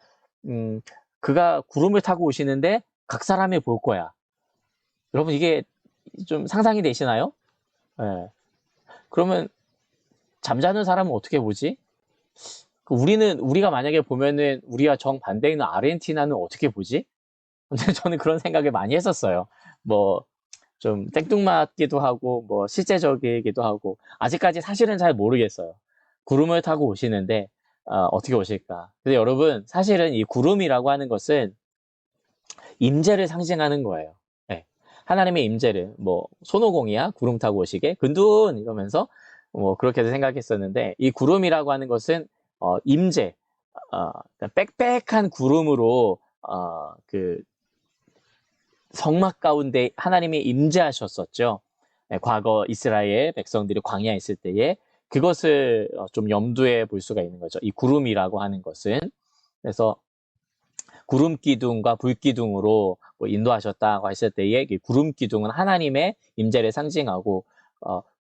그가 구름을 타고 오시는데 각 사람이 볼 거야. 여러분 이게 좀 상상이 되시나요? 예. 그러면 잠자는 사람은 어떻게 보지? 우리가 만약에 보면은 우리와 정반대에 있는 아르헨티나는 어떻게 보지? 근데 저는 그런 생각을 많이 했었어요. 뭐, 좀 땡뚱맞기도 하고, 뭐, 실제적이기도 하고, 아직까지 사실은 잘 모르겠어요. 구름을 타고 오시는데, 어떻게 오실까? 근데 여러분, 사실은 이 구름이라고 하는 것은 임재를 상징하는 거예요. 네. 하나님의 임재를, 뭐, 손오공이야? 구름 타고 오시게? 근둔! 이러면서, 뭐, 그렇게도 생각했었는데, 이 구름이라고 하는 것은, 임재, 그러니까 빽빽한 구름으로, 성막 가운데 하나님이 임재하셨었죠. 네, 과거 이스라엘 백성들이 광야에 있을 때에 그것을 좀 염두에 볼 수가 있는 거죠. 이 구름이라고 하는 것은. 그래서 구름 기둥과 불 기둥으로 뭐 인도하셨다고 했을 때에 구름 기둥은 하나님의 임재를 상징하고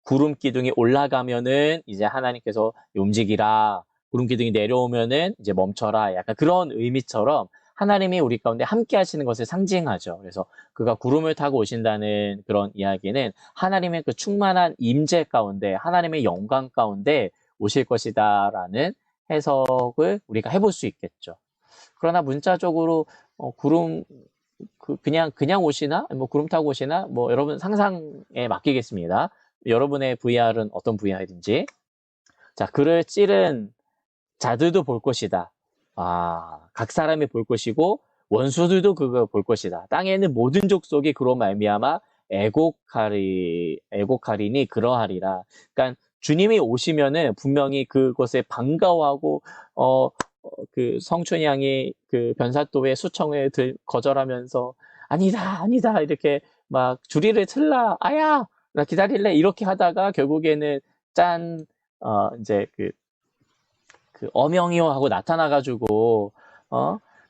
구름 기둥이 올라가면은 이제 하나님께서 움직이라, 구름 기둥이 내려오면은 이제 멈춰라, 약간 그런 의미처럼 하나님이 우리 가운데 함께 하시는 것을 상징하죠. 그래서 그가 구름을 타고 오신다는 그런 이야기는 하나님의 그 충만한 임재 가운데, 하나님의 영광 가운데 오실 것이다라는 해석을 우리가 해볼 수 있겠죠. 그러나 문자적으로 구름 그냥 오시나? 뭐 구름 타고 오시나? 뭐 여러분 상상에 맡기겠습니다. 여러분의 VR은 어떤 VR인지. 자, 그를 찌른 자들도 볼 것이다. 각 사람이 볼 것이고 원수들도 그걸 볼 것이다. 땅에 있는 모든 족속이 그로 말미암아 애곡하리니 그러하리라. 그러니까 주님이 오시면은 분명히 그것에 반가워하고 그 성춘이 양이 그 변사또의 수청을 거절하면서 아니다 아니다 이렇게 막 주리를 틀라 아야 나 기다릴래 이렇게 하다가 결국에는 짠 이제 그 어명이요 하고 나타나가지고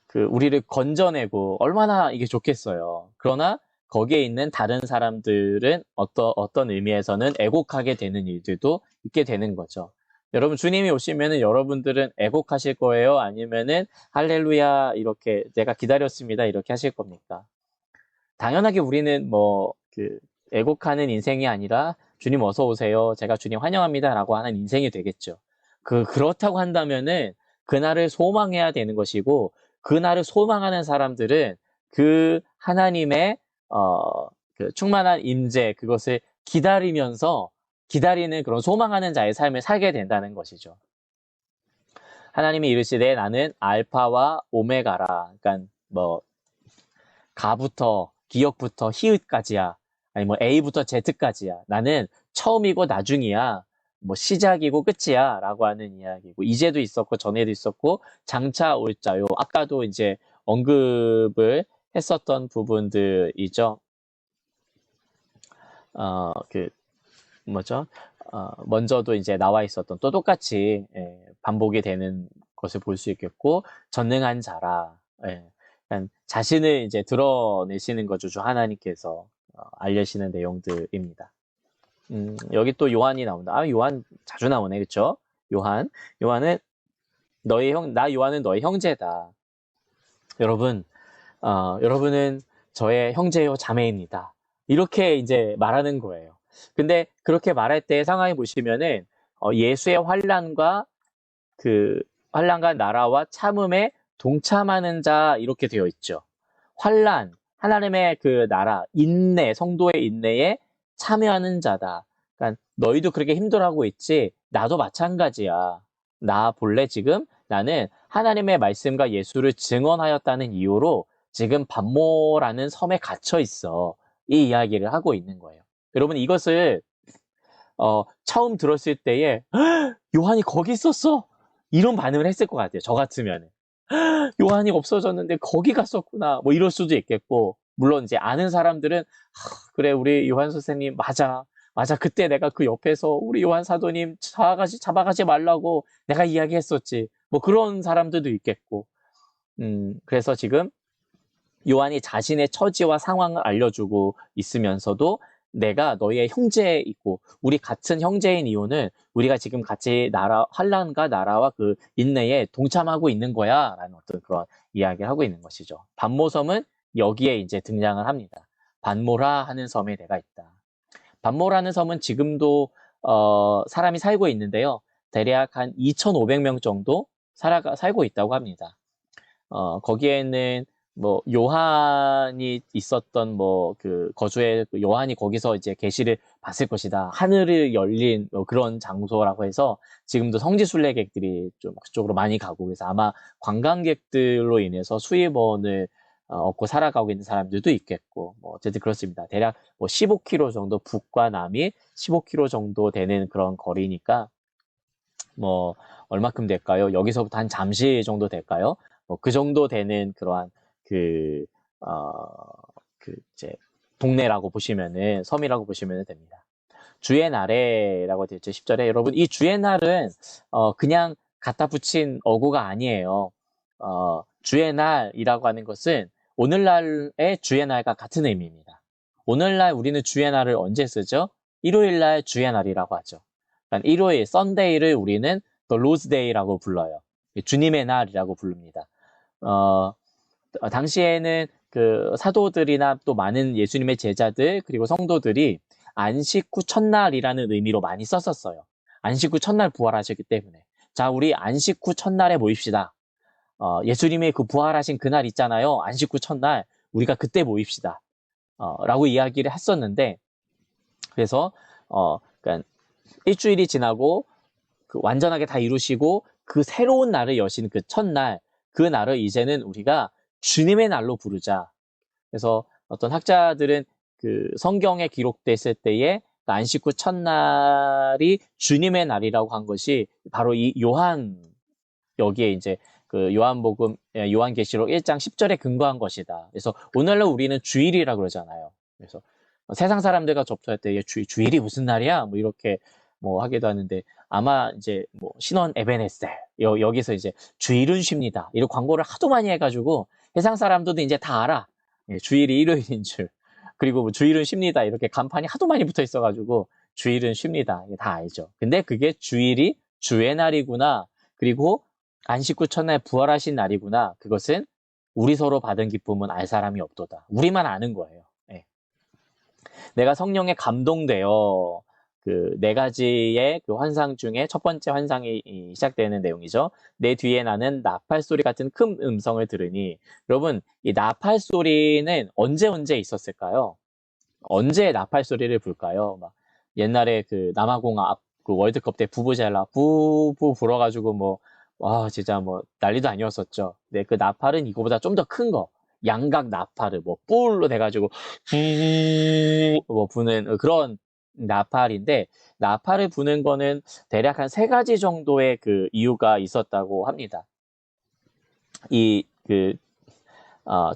그 우리를 건져내고 얼마나 이게 좋겠어요. 그러나 거기에 있는 다른 사람들은 어떤 의미에서는 애곡하게 되는 일들도 있게 되는 거죠. 여러분 주님이 오시면은 여러분들은 애곡하실 거예요? 아니면은 할렐루야 이렇게 내가 기다렸습니다 이렇게 하실 겁니까? 당연하게 우리는 뭐 그 애곡하는 인생이 아니라 주님 어서 오세요. 제가 주님 환영합니다라고 하는 인생이 되겠죠. 그렇다고 한다면은 그날을 소망해야 되는 것이고 그날을 소망하는 사람들은 그 하나님의 그 충만한 임재 그것을 기다리면서 기다리는 그런 소망하는 자의 삶을 살게 된다는 것이죠. 하나님이 이르시되 나는 알파와 오메가라. 그러니까 뭐 가부터 기역부터 히읗까지야. 아니 뭐 A부터 Z까지야. 나는 처음이고 나중이야. 뭐 시작이고 끝이야 라고 하는 이야기고 이제도 있었고 전에도 있었고 장차 올 자요. 아까도 이제 언급을 했었던 부분들이죠. 그 뭐죠? 먼저도 이제 나와 있었던 또 똑같이 반복이 되는 것을 볼 수 있겠고 전능한 자라. 자신을 이제 드러내시는 거죠. 주 하나님께서 알려시는 내용들입니다. 여기 또 요한이 나온다. 요한 자주 나오네, 그쵸? 요한은 나 요한은 너의 형제다. 여러분은 저의 형제요 자매입니다. 이렇게 이제 말하는 거예요. 근데 그렇게 말할 때 상황이 보시면은 예수의 환난과 나라와 참음에 동참하는 자 이렇게 되어 있죠. 환난, 하나님의 그 나라, 인내, 성도의 인내에 참여하는 자다. 그러니까 너희도 그렇게 힘들어하고 있지. 나도 마찬가지야. 나 본래 지금 나는 하나님의 말씀과 예수를 증언하였다는 이유로 지금 반모라는 섬에 갇혀 있어. 이 이야기를 하고 있는 거예요. 여러분 이것을 처음 들었을 때에 요한이 거기 있었어. 이런 반응을 했을 것 같아요. 저 같으면. 요한이 없어졌는데 거기 갔었구나. 뭐 이럴 수도 있겠고 물론 이제 아는 사람들은 그래 우리 요한 선생님 맞아. 맞아, 그때 내가 그 옆에서 우리 요한 사도님 잡아가지 말라고 내가 이야기했었지. 뭐 그런 사람들도 있겠고. 그래서 지금 요한이 자신의 처지와 상황을 알려주고 있으면서도 내가 너희의 형제이고 우리 같은 형제인 이유는 우리가 지금 같이 환란과 나라와 그 인내에 동참하고 있는 거야 라는 어떤 그런 이야기를 하고 있는 것이죠. 반모섬은 여기에 이제 등장을 합니다. 반모라 하는 섬에 내가 있다. 반모라는 섬은 지금도 사람이 살고 있는데요. 대략 한 2,500명 정도 살고 있다고 합니다. 거기에는 뭐 요한이 있었던 뭐 그 거주에 요한이 거기서 이제 계시를 봤을 것이다. 하늘을 열린 뭐 그런 장소라고 해서 지금도 성지 순례객들이 좀 그쪽으로 많이 가고 그래서 아마 관광객들로 인해서 수입원을 얻고 살아가고 있는 사람들도 있겠고 뭐 어쨌든 그렇습니다. 대략 뭐 15km 정도 북과 남이 15km 정도 되는 그런 거리니까 뭐 얼마큼 될까요? 여기서부터 한 잠시 정도 될까요? 뭐 그 정도 되는 그러한 그, 어, 이제 동네라고 보시면은 섬이라고 보시면 됩니다. 주의 날에라고 되어 있죠. 10절에 여러분 이 주의 날은 그냥 갖다 붙인 어구가 아니에요. 주의 날이라고 하는 것은 오늘날의 주의 날과 같은 의미입니다. 오늘날 우리는 주의 날을 언제 쓰죠? 일요일 날 주의 날이라고 하죠. 그러니까 일요일, 썬데이를 우리는 The Lord's Day라고 불러요. 주님의 날이라고 부릅니다. 당시에는 그 사도들이나 또 많은 예수님의 제자들 그리고 성도들이 안식 후 첫날이라는 의미로 많이 썼었어요. 안식 후 첫날 부활하셨기 때문에. 자, 우리 안식 후 첫날에 모입시다. 예수님의 그 부활하신 그날 있잖아요. 안식 후 첫날. 우리가 그때 모입시다. 라고 이야기를 했었는데, 그래서, 그러니까 일주일이 지나고, 그 완전하게 다 이루시고, 그 새로운 날을 여신 그 첫날, 그 날을 이제는 우리가 주님의 날로 부르자. 그래서 어떤 학자들은 그 성경에 기록됐을 때에 안식 후 첫날이 주님의 날이라고 한 것이 바로 이 여기에 이제 그 요한계시록 1장 10절에 근거한 것이다. 그래서 오늘날 우리는 주일이라고 그러잖아요. 그래서 세상 사람들과 접촉할 때 주일이 무슨 날이야? 뭐 이렇게 뭐 하기도 하는데 아마 이제 뭐 신원 에베네셀 여기서 이제 주일은 쉽니다. 이런 광고를 하도 많이 해가지고 세상 사람들도 이제 다 알아. 주일이 일요일인 줄. 그리고 뭐 주일은 쉽니다. 이렇게 간판이 하도 많이 붙어 있어가지고 주일은 쉽니다. 이게 다 알죠. 근데 그게 주일이 주의 날이구나. 그리고 안식 후 첫날 부활하신 날이구나. 그것은 우리 서로 받은 기쁨은 알 사람이 없도다. 우리만 아는 거예요. 예. 내가 성령에 감동되어 그 네 가지의 그 환상 중에 첫 번째 환상이 시작되는 내용이죠. 내 뒤에 나는 나팔 소리 같은 큰 음성을 들으니 여러분 이 나팔 소리는 언제 있었을까요? 언제 나팔 소리를 불까요? 막 옛날에 그 남아공 그 월드컵 때 부부젤라 부부 불어가지고 뭐 와 진짜 뭐 난리도 아니었었죠. 근데 그 나팔은 이거보다 좀 더 큰 거. 양각 나팔을 뭐 뿔로 돼가지고 뭐 부는 그런 나팔인데 나팔을 부는 거는 대략 한 세 가지 정도의 그 이유가 있었다고 합니다.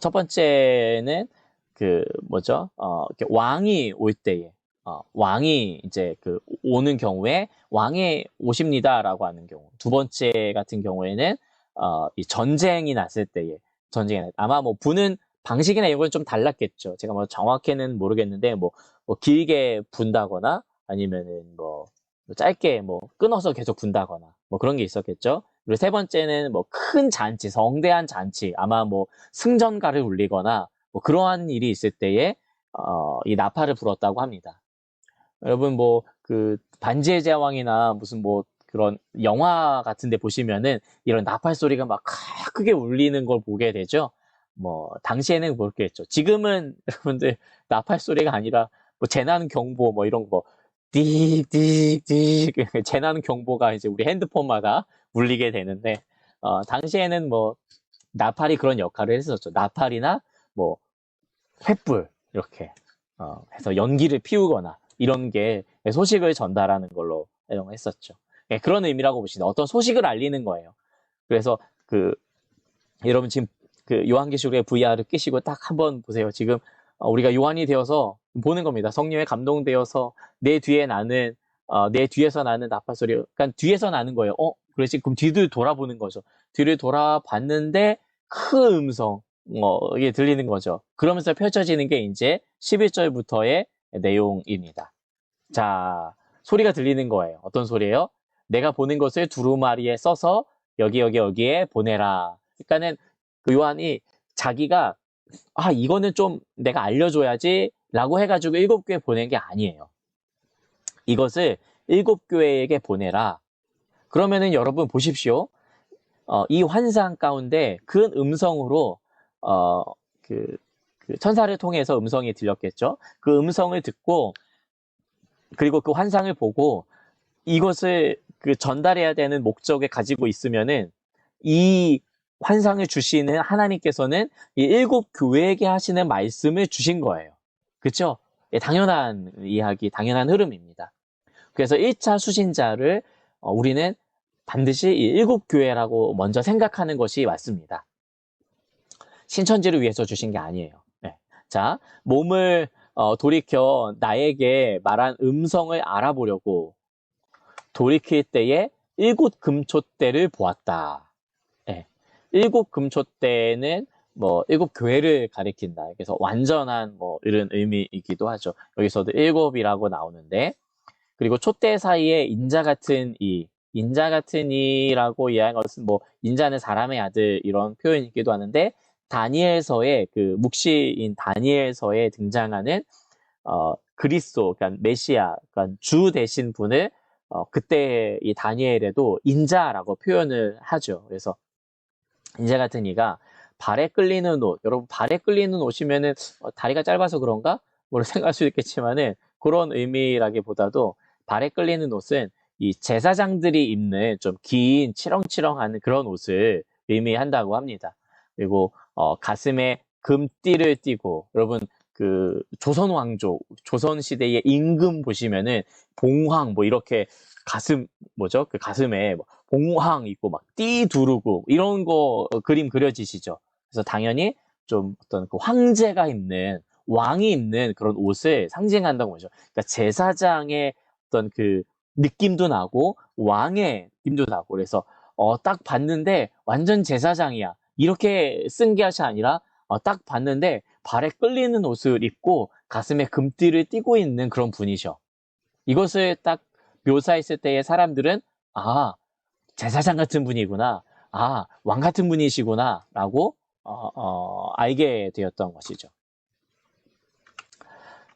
첫 번째는 그 뭐죠? 이렇게 왕이 올 때에 왕이 이제 그 오는 경우에 왕이 오십니다라고 하는 경우. 두 번째 같은 경우에는 이 전쟁이 났을 때에 아마 뭐 부는 방식이나 이건 좀 달랐겠죠. 제가 뭐 정확히는 모르겠는데 뭐 길게 분다거나 아니면은 뭐 짧게 뭐 끊어서 계속 분다거나 뭐 그런 게 있었겠죠. 그리고 세 번째는 뭐 큰 잔치, 성대한 잔치, 아마 뭐 승전가를 울리거나 뭐 그러한 일이 있을 때에 이 나팔을 불었다고 합니다. 여러분 뭐 그 반지의 제왕이나 무슨 뭐 그런 영화 같은 데 보시면은 이런 나팔 소리가 막 크게 울리는 걸 보게 되죠. 뭐 당시에는 그렇겠죠. 지금은 여러분들 나팔 소리가 아니라 뭐 재난 경보 뭐 이런 거 띡띡띡 재난 경보가 이제 우리 핸드폰마다 울리게 되는데 당시에는 뭐 나팔이 그런 역할을 했었죠. 나팔이나 뭐 횃불 이렇게 해서 연기를 피우거나 이런 게 소식을 전달하는 걸로 했었죠. 예, 그런 의미라고 보시면 어떤 소식을 알리는 거예요. 그래서 그 여러분 지금 그 요한계시록에 VR을 끼시고 딱 한번 보세요. 지금 우리가 요한이 되어서 보는 겁니다. 성령에 감동되어서 내 뒤에서 나는 나팔 소리, 그러니까 뒤에서 나는 거예요. 그렇지. 그럼 뒤를 돌아보는 거죠. 뒤를 돌아봤는데 큰 음성, 이게 들리는 거죠. 그러면서 펼쳐지는 게 이제 11절부터의 내용입니다. 자, 소리가 들리는 거예요. 어떤 소리예요? 내가 보는 것을 두루마리에 써서 여기에 보내라. 그러니까는 그 요한이 자기가 이거는 좀 내가 알려줘야지 라고 해가지고 7교회 보낸 게 아니에요. 이것을 7교회에게 보내라. 그러면은 여러분 보십시오. 이 환상 가운데 큰 음성으로 그 천사를 통해서 음성이 들렸겠죠. 그 음성을 듣고 그리고 그 환상을 보고 이것을 전달해야 되는 목적에 가지고 있으면은 이 환상을 주시는 하나님께서는 이 7교회에게 하시는 말씀을 주신 거예요. 그렇죠? 당연한 이야기, 당연한 흐름입니다. 그래서 1차 수신자를 우리는 반드시 이 7교회라고 먼저 생각하는 것이 맞습니다. 신천지를 위해서 주신 게 아니에요. 네. 자, 몸을 돌이켜 나에게 말한 음성을 알아보려고 돌이킬 때에 7금초대를 보았다. 네. 7금초대는 7교회를 가리킨다. 그래서 완전한 이런 의미이기도 하죠. 여기서도 7이라고 나오는데, 그리고 촛대 사이에 인자 같은 이라고 이해한 것은 인자는 사람의 아들 이런 표현이기도 하는데, 다니엘서의 묵시인 다니엘서에 등장하는 그리스도, 그러니까 메시아, 그러니까 주 되신 분을 그때 이 다니엘에도 인자라고 표현을 하죠. 그래서 인자 같은 이가 발에 끌리는 옷, 여러분 발에 끌리는 옷이면은 다리가 짧아서 그런가? 생각할 수 있겠지만은 그런 의미라기보다도 발에 끌리는 옷은 이 제사장들이 입는 좀 긴 치렁치렁한 그런 옷을 의미한다고 합니다. 그리고 가슴에 금띠를 띠고, 여러분 조선 왕조, 조선 시대의 임금 보시면은 봉황 이렇게 그 가슴에 봉황 있고 막 띠 두르고 이런 거 그림 그려지시죠. 그래서 당연히 좀 어떤 황제가 입는, 왕이 입는 그런 옷을 상징한다고 보죠. 그러니까 제사장의 어떤 느낌도 나고 왕의 느낌도 나고, 그래서 딱 봤는데 완전 제사장이야 이렇게 쓴 것이 아니라 딱 봤는데 발에 끌리는 옷을 입고 가슴에 금띠를 띠고 있는 그런 분이셔. 이것을 딱 묘사했을 때의 사람들은 제사장 같은 분이구나, 왕 같은 분이시구나 라고 알게 되었던 것이죠.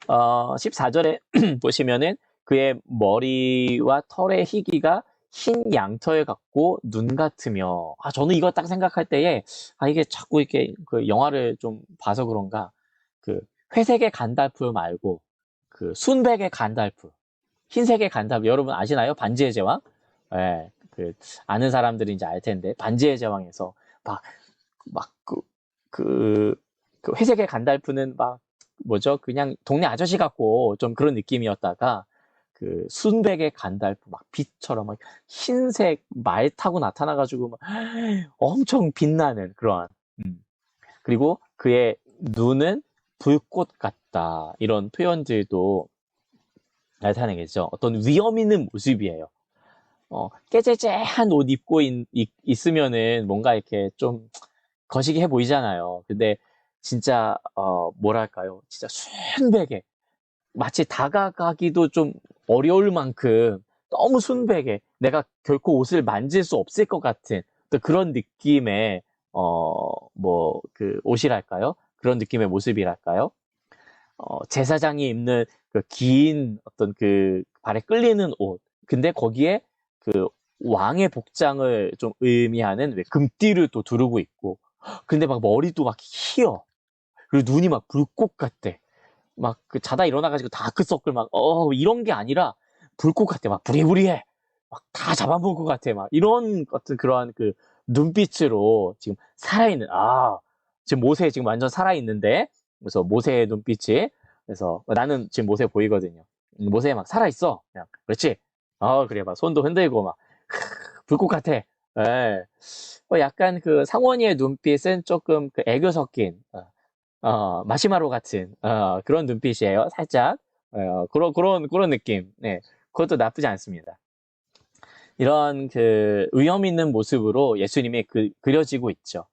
14절에 보시면은 그의 머리와 털의 희기가 흰 양털 같고 눈 같으며, 저는 이거 딱 생각할 때에 이게 자꾸 이렇게 영화를 좀 봐서 그런가 회색의 간달프 말고 순백의 간달프, 흰색의 간달프, 여러분 아시나요? 반지의 제왕? 예, 아는 사람들이 이제 알 텐데, 반지의 제왕에서 회색의 간달프는 그냥 동네 아저씨 같고 좀 그런 느낌이었다가 순백의 간달프 빛처럼 흰색 말 타고 나타나가지고 엄청 빛나는 그러한, 그리고 그의 눈은 불꽃 같다, 이런 표현들도 나타내겠죠. 어떤 위험 있는 모습이에요. 깨재재한 옷 입고 있으면은 뭔가 이렇게 좀 거시기해 보이잖아요. 근데 진짜 뭐랄까요, 진짜 순백에 마치 다가가기도 좀 어려울 만큼 너무 순백에 내가 결코 옷을 만질 수 없을 것 같은 또 그런 느낌의 옷이랄까요? 그런 느낌의 모습이랄까요? 제사장이 입는 긴 어떤 발에 끌리는 옷, 근데 거기에 왕의 복장을 좀 의미하는 왜 금띠를 또 두르고 있고, 근데 머리도 희어, 그리고 눈이 불꽃 같대. 자다 일어나가지고 다크서클 이런 게 아니라 불꽃 같아. 부리부리해. 다 잡아먹을 것 같아. 이런 같은 그러한 눈빛으로 지금 살아있는, 지금 모세 지금 완전 살아있는데, 그래서 모세의 눈빛이, 그래서 나는 지금 모세 보이거든요. 모세 살아있어. 그냥, 그렇지. 그래. 손도 흔들고 불꽃 같아. 예. 약간 상원이의 눈빛은 조금 애교 섞인, 마시마로 같은, 그런 눈빛이에요. 살짝. 그런 느낌. 네. 그것도 나쁘지 않습니다. 이런 그 위험 있는 모습으로 예수님이 그려지고 있죠.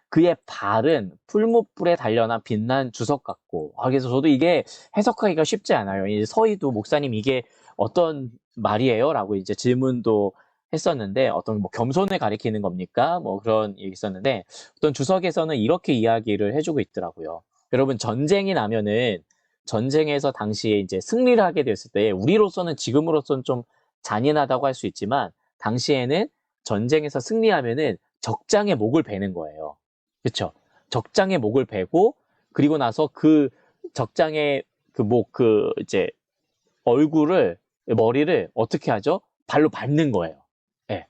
그의 발은 풀무불에 단련한 빛난 주석 같고, 그래서 저도 이게 해석하기가 쉽지 않아요. 이제 서희도 목사님 이게 어떤 말이에요? 라고 이제 질문도 했었는데, 어떤 뭐 겸손을 가리키는 겁니까? 뭐 그런 얘기 있었는데, 어떤 주석에서는 이렇게 이야기를 해주고 있더라고요. 여러분, 전쟁이 나면은, 전쟁에서 당시에 이제 승리를 하게 됐을 때, 우리로서는 지금으로서는 좀 잔인하다고 할 수 있지만, 당시에는 전쟁에서 승리하면은 적장의 목을 베는 거예요. 그쵸? 적장의 목을 베고, 그리고 나서 그 적장의 이제, 얼굴을, 머리를 어떻게 하죠? 발로 밟는 거예요. 예.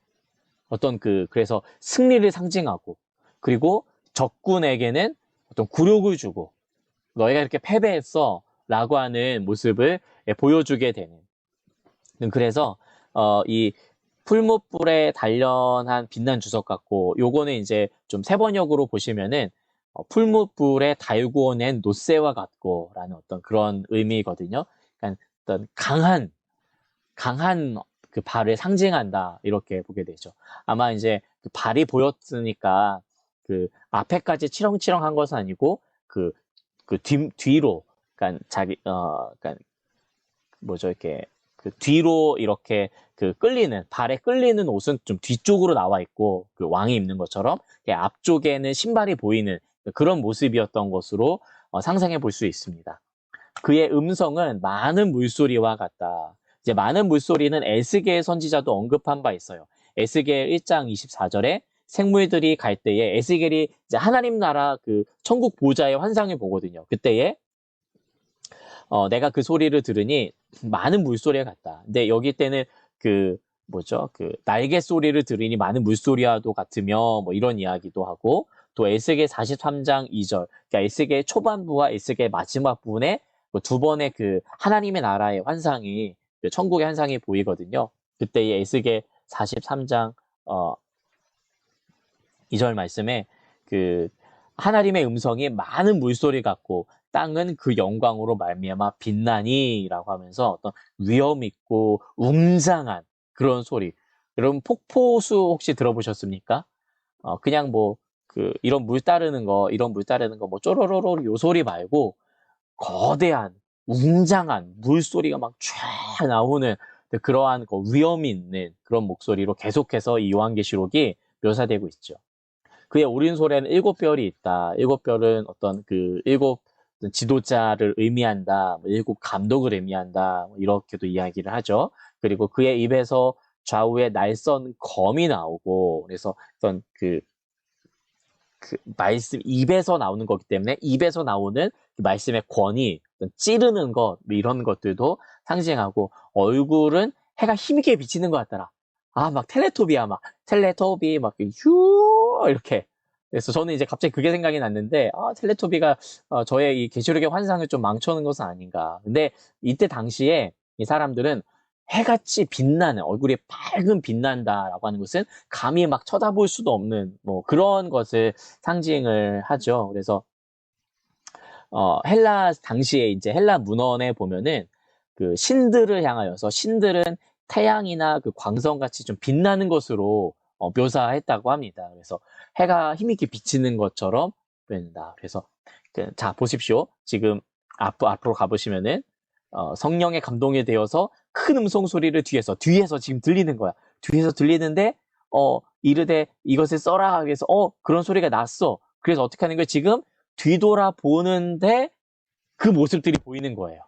그래서 승리를 상징하고, 그리고 적군에게는 어떤 굴욕을 주고, 너희가 이렇게 패배했어. 라고 하는 모습을 보여주게 되는. 그래서, 이 풀무불에 단련한 빛난 주석 같고, 요거는 이제 좀 세번역으로 보시면은, 풀무불에 달구어 낸 노새와 같고, 라는 어떤 그런 의미거든요. 그러니까 어떤 강한 그 발을 상징한다. 이렇게 보게 되죠. 아마 이제 그 발이 보였으니까 그 앞에까지 치렁치렁한 것은 아니고, 그, 뒤로, 그러니까 그러니까 뭐죠, 이렇게, 뒤로 이렇게 발에 끌리는 옷은 좀 뒤쪽으로 나와 있고, 그 왕이 입는 것처럼, 앞쪽에는 신발이 보이는 그런 모습이었던 것으로 상상해 볼 수 있습니다. 그의 음성은 많은 물소리와 같다. 이제 많은 물소리는 에스겔 선지자도 언급한 바 있어요. 에스겔 1장 24절에 생물들이 갈 때에 에스겔이 이제 하나님 나라 그 천국 보좌의 환상을 보거든요. 그때에 내가 그 소리를 들으니 많은 물소리가 같다. 근데 여기 때는 날개 소리를 들으니 많은 물소리와도 같으며, 뭐 이런 이야기도 하고, 또 에스겔 43장 2절, 그러니까 에스겔 초반부와 에스겔 마지막 부분에 두 번의 하나님의 나라의 환상이, 천국의 환상이 보이거든요. 그때의 에스겔 43장, 2절 말씀에 그 하나님의 음성이 많은 물소리 같고 땅은 그 영광으로 말미암아 빛나니라고 하면서 어떤 위험 있고 웅장한 그런 소리. 여러분 폭포수 혹시 들어보셨습니까? 그냥 이런 물 따르는 거 뭐 쪼로로로 요 소리 말고 거대한 웅장한 물소리가 막 쫙 나오는 그러한 위험이 있는 그런 목소리로 계속해서 이 요한계시록이 묘사되고 있죠. 그의 오른손에는 7별이 있다. 7별은 어떤 일곱 지도자를 의미한다. 일곱 감독을 의미한다. 이렇게도 이야기를 하죠. 그리고 그의 입에서 좌우에 날선 검이 나오고, 그래서 어떤 말씀, 입에서 나오는 거기 때문에 입에서 나오는 그 말씀의 권위, 찌르는 것, 뭐 이런 것들도 상징하고, 얼굴은 해가 힘있게 비치는 것 같더라. 막 텔레토비야, 텔레토비, 이렇게. 그래서 저는 이제 갑자기 그게 생각이 났는데, 텔레토비가, 저의 이 계시록의 환상을 좀 망쳐놓은 것은 아닌가. 근데 이때 당시에 이 사람들은 해같이 빛나는, 얼굴이 밝은 빛난다라고 하는 것은 감히 막 쳐다볼 수도 없는, 뭐, 그런 것을 상징을 하죠. 그래서, 당시에 이제 헬라 문헌에 보면은 신들을 향하여서 신들은 태양이나 광선같이 좀 빛나는 것으로 묘사했다고 합니다. 그래서 해가 힘있게 비치는 것처럼 보인다. 그래서 자 보십시오. 지금 앞으로 가보시면은 성령의 감동에 되어서 큰 음성 소리를 뒤에서 지금 들리는 거야. 뒤에서 들리는데 이르되 이것을 써라. 그래서 그런 소리가 났어. 그래서 어떻게 하는 거야? 지금 뒤돌아보는데 그 모습들이 보이는 거예요.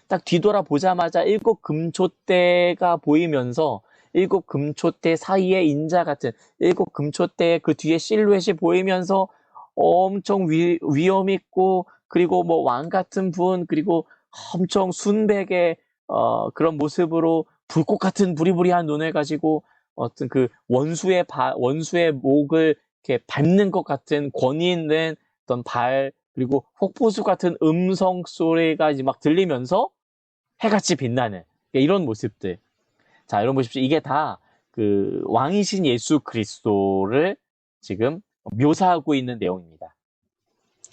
딱 뒤돌아보자마자 7금초대가 보이면서 7금초대 사이에 인자 같은 7금초대의 그 뒤에 실루엣이 보이면서 엄청 위험 있고, 그리고 뭐 왕 같은 분, 그리고 엄청 순백의 그런 모습으로 불꽃 같은 부리부리한 눈을 가지고 어떤 원수의 목을 이렇게 밟는 것 같은 권위 있는 어떤 그리고 폭포수 같은 음성 소리가 이제 막 들리면서 해같이 빛나는 이런 모습들. 자, 여러분 보십시오. 이게 다 왕이신 예수 그리스도를 지금 묘사하고 있는 내용입니다.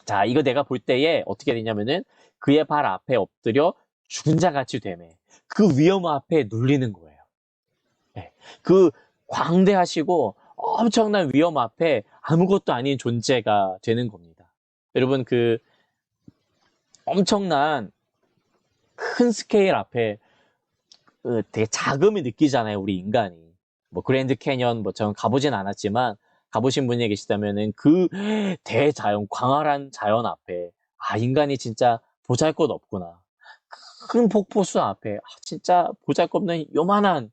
자, 이거 내가 볼 때에 어떻게 되냐면은 그의 발 앞에 엎드려 죽은 자 같이 되매 그 위험 앞에 눌리는 거예요. 네. 그 광대하시고 엄청난 위험 앞에 아무것도 아닌 존재가 되는 겁니다. 여러분, 그 엄청난 큰 스케일 앞에 되게 자금을 느끼잖아요, 우리 인간이. 뭐 그랜드 캐년 뭐 저는 가보진 않았지만 가보신 분이 계시다면은 그 대자연, 광활한 자연 앞에 인간이 진짜 보잘것없구나. 큰 폭포수 앞에 진짜 보잘것없는 요만한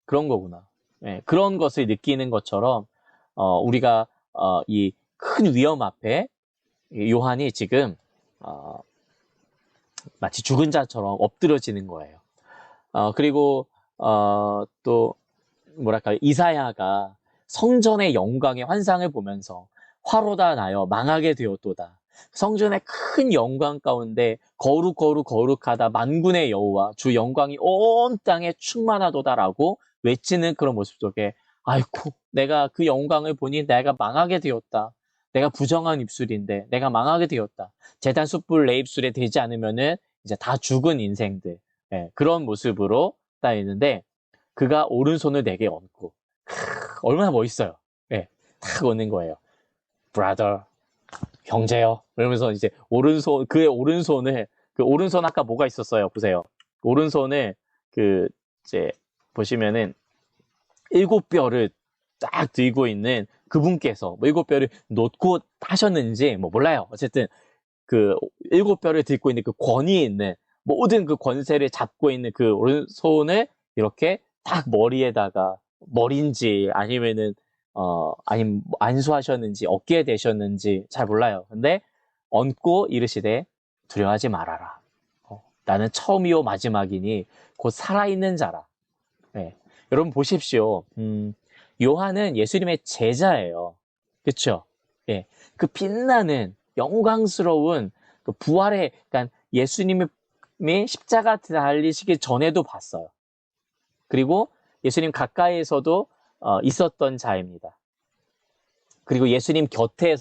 그런 거구나. 예, 그런 것을 느끼는 것처럼 우리가 이 큰 위험 앞에 요한이 지금 마치 죽은 자처럼 엎드러지는 거예요. 그리고 또 뭐랄까 이사야가 성전의 영광의 환상을 보면서 화로다 나여 망하게 되었도다. 성전의 큰 영광 가운데 거룩하다 만군의 여호와 주 영광이 온 땅에 충만하도다라고 외치는 그런 모습 속에 아이고 내가 그 영광을 보니 내가 망하게 되었다. 내가 부정한 입술인데 내가 망하게 되었다. 제단 숯불 내 입술에 되지 않으면은 이제 다 죽은 인생들. 예, 그런 모습으로 딱 있는데 그가 오른손을 내게 얹고 얼마나 멋있어요. 예, 탁 얹는 거예요. 브라더, 형제요. 그러면서 이제 그의 오른손을 그 오른손 아까 뭐가 있었어요? 보세요. 오른손을 그 이제 보시면은 일곱 뼈를 딱 들고 있는 그분께서 뭐 일곱 뼈를 놓고 하셨는지 뭐 몰라요. 어쨌든 그 일곱 뼈를 들고 있는 그 권위 있는 모든 그 권세를 잡고 있는 그 오른손을 이렇게 딱 머리에다가 머리인지 아니면은 아니면 안수하셨는지 어깨에 대셨는지 잘 몰라요. 근데 얹고 이르시되 두려워하지 말아라. 나는 처음이요 마지막이니 곧 살아있는 자라. 네. 여러분 보십시오. 요한은 예수님의 제자예요. 그렇죠? 예. 그 빛나는 영광스러운 그 부활의 그러니까 예수님이 십자가 달리시기 전에도 봤어요. 그리고 예수님 가까이에서도 있었던 자입니다. 그리고 예수님 곁에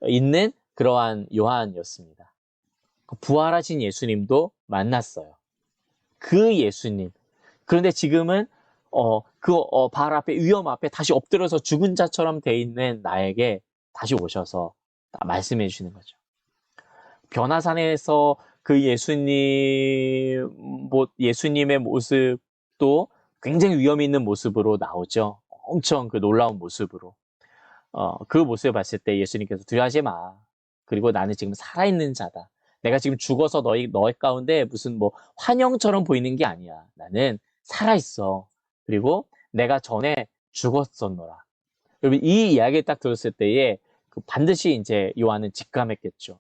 있는 그러한 요한이었습니다. 부활하신 예수님도 만났어요. 그 예수님. 그런데 지금은 발 앞에 위험 앞에 다시 엎드려서 죽은 자처럼 돼 있는 나에게 다시 오셔서 말씀해 주시는 거죠. 변화산에서 그 예수님의 모습도 굉장히 위험 있는 모습으로 나오죠. 엄청 그 놀라운 모습으로. 그 모습을 봤을 때 예수님께서 두려워하지 마. 그리고 나는 지금 살아있는 자다. 내가 지금 죽어서 너희 가운데 무슨 뭐 환영처럼 보이는 게 아니야. 나는 살아있어. 그리고 내가 전에 죽었었노라. 여러분 이 이야기를 딱 들었을 때에 반드시 이제 요한은 직감했겠죠.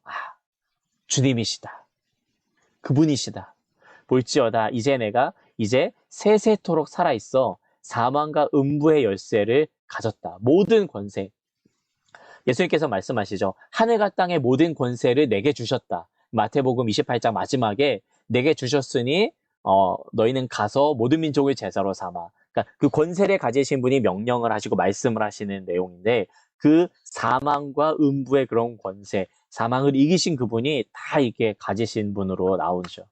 주님이시다. 그분이시다. 볼지어다 내가 세세토록 살아있어 사망과 음부의 열쇠를 가졌다. 모든 권세. 예수님께서 말씀하시죠. 하늘과 땅의 모든 권세를 내게 주셨다. 마태복음 28장 마지막에 내게 주셨으니 너희는 가서 모든 민족을 제자로 삼아. 그러니까 그 권세를 가지신 분이 명령을 하시고 말씀을 하시는 내용인데 그 사망과 음부의 그런 권세, 사망을 이기신 그분이 다 이게 가지신 분으로 나오죠.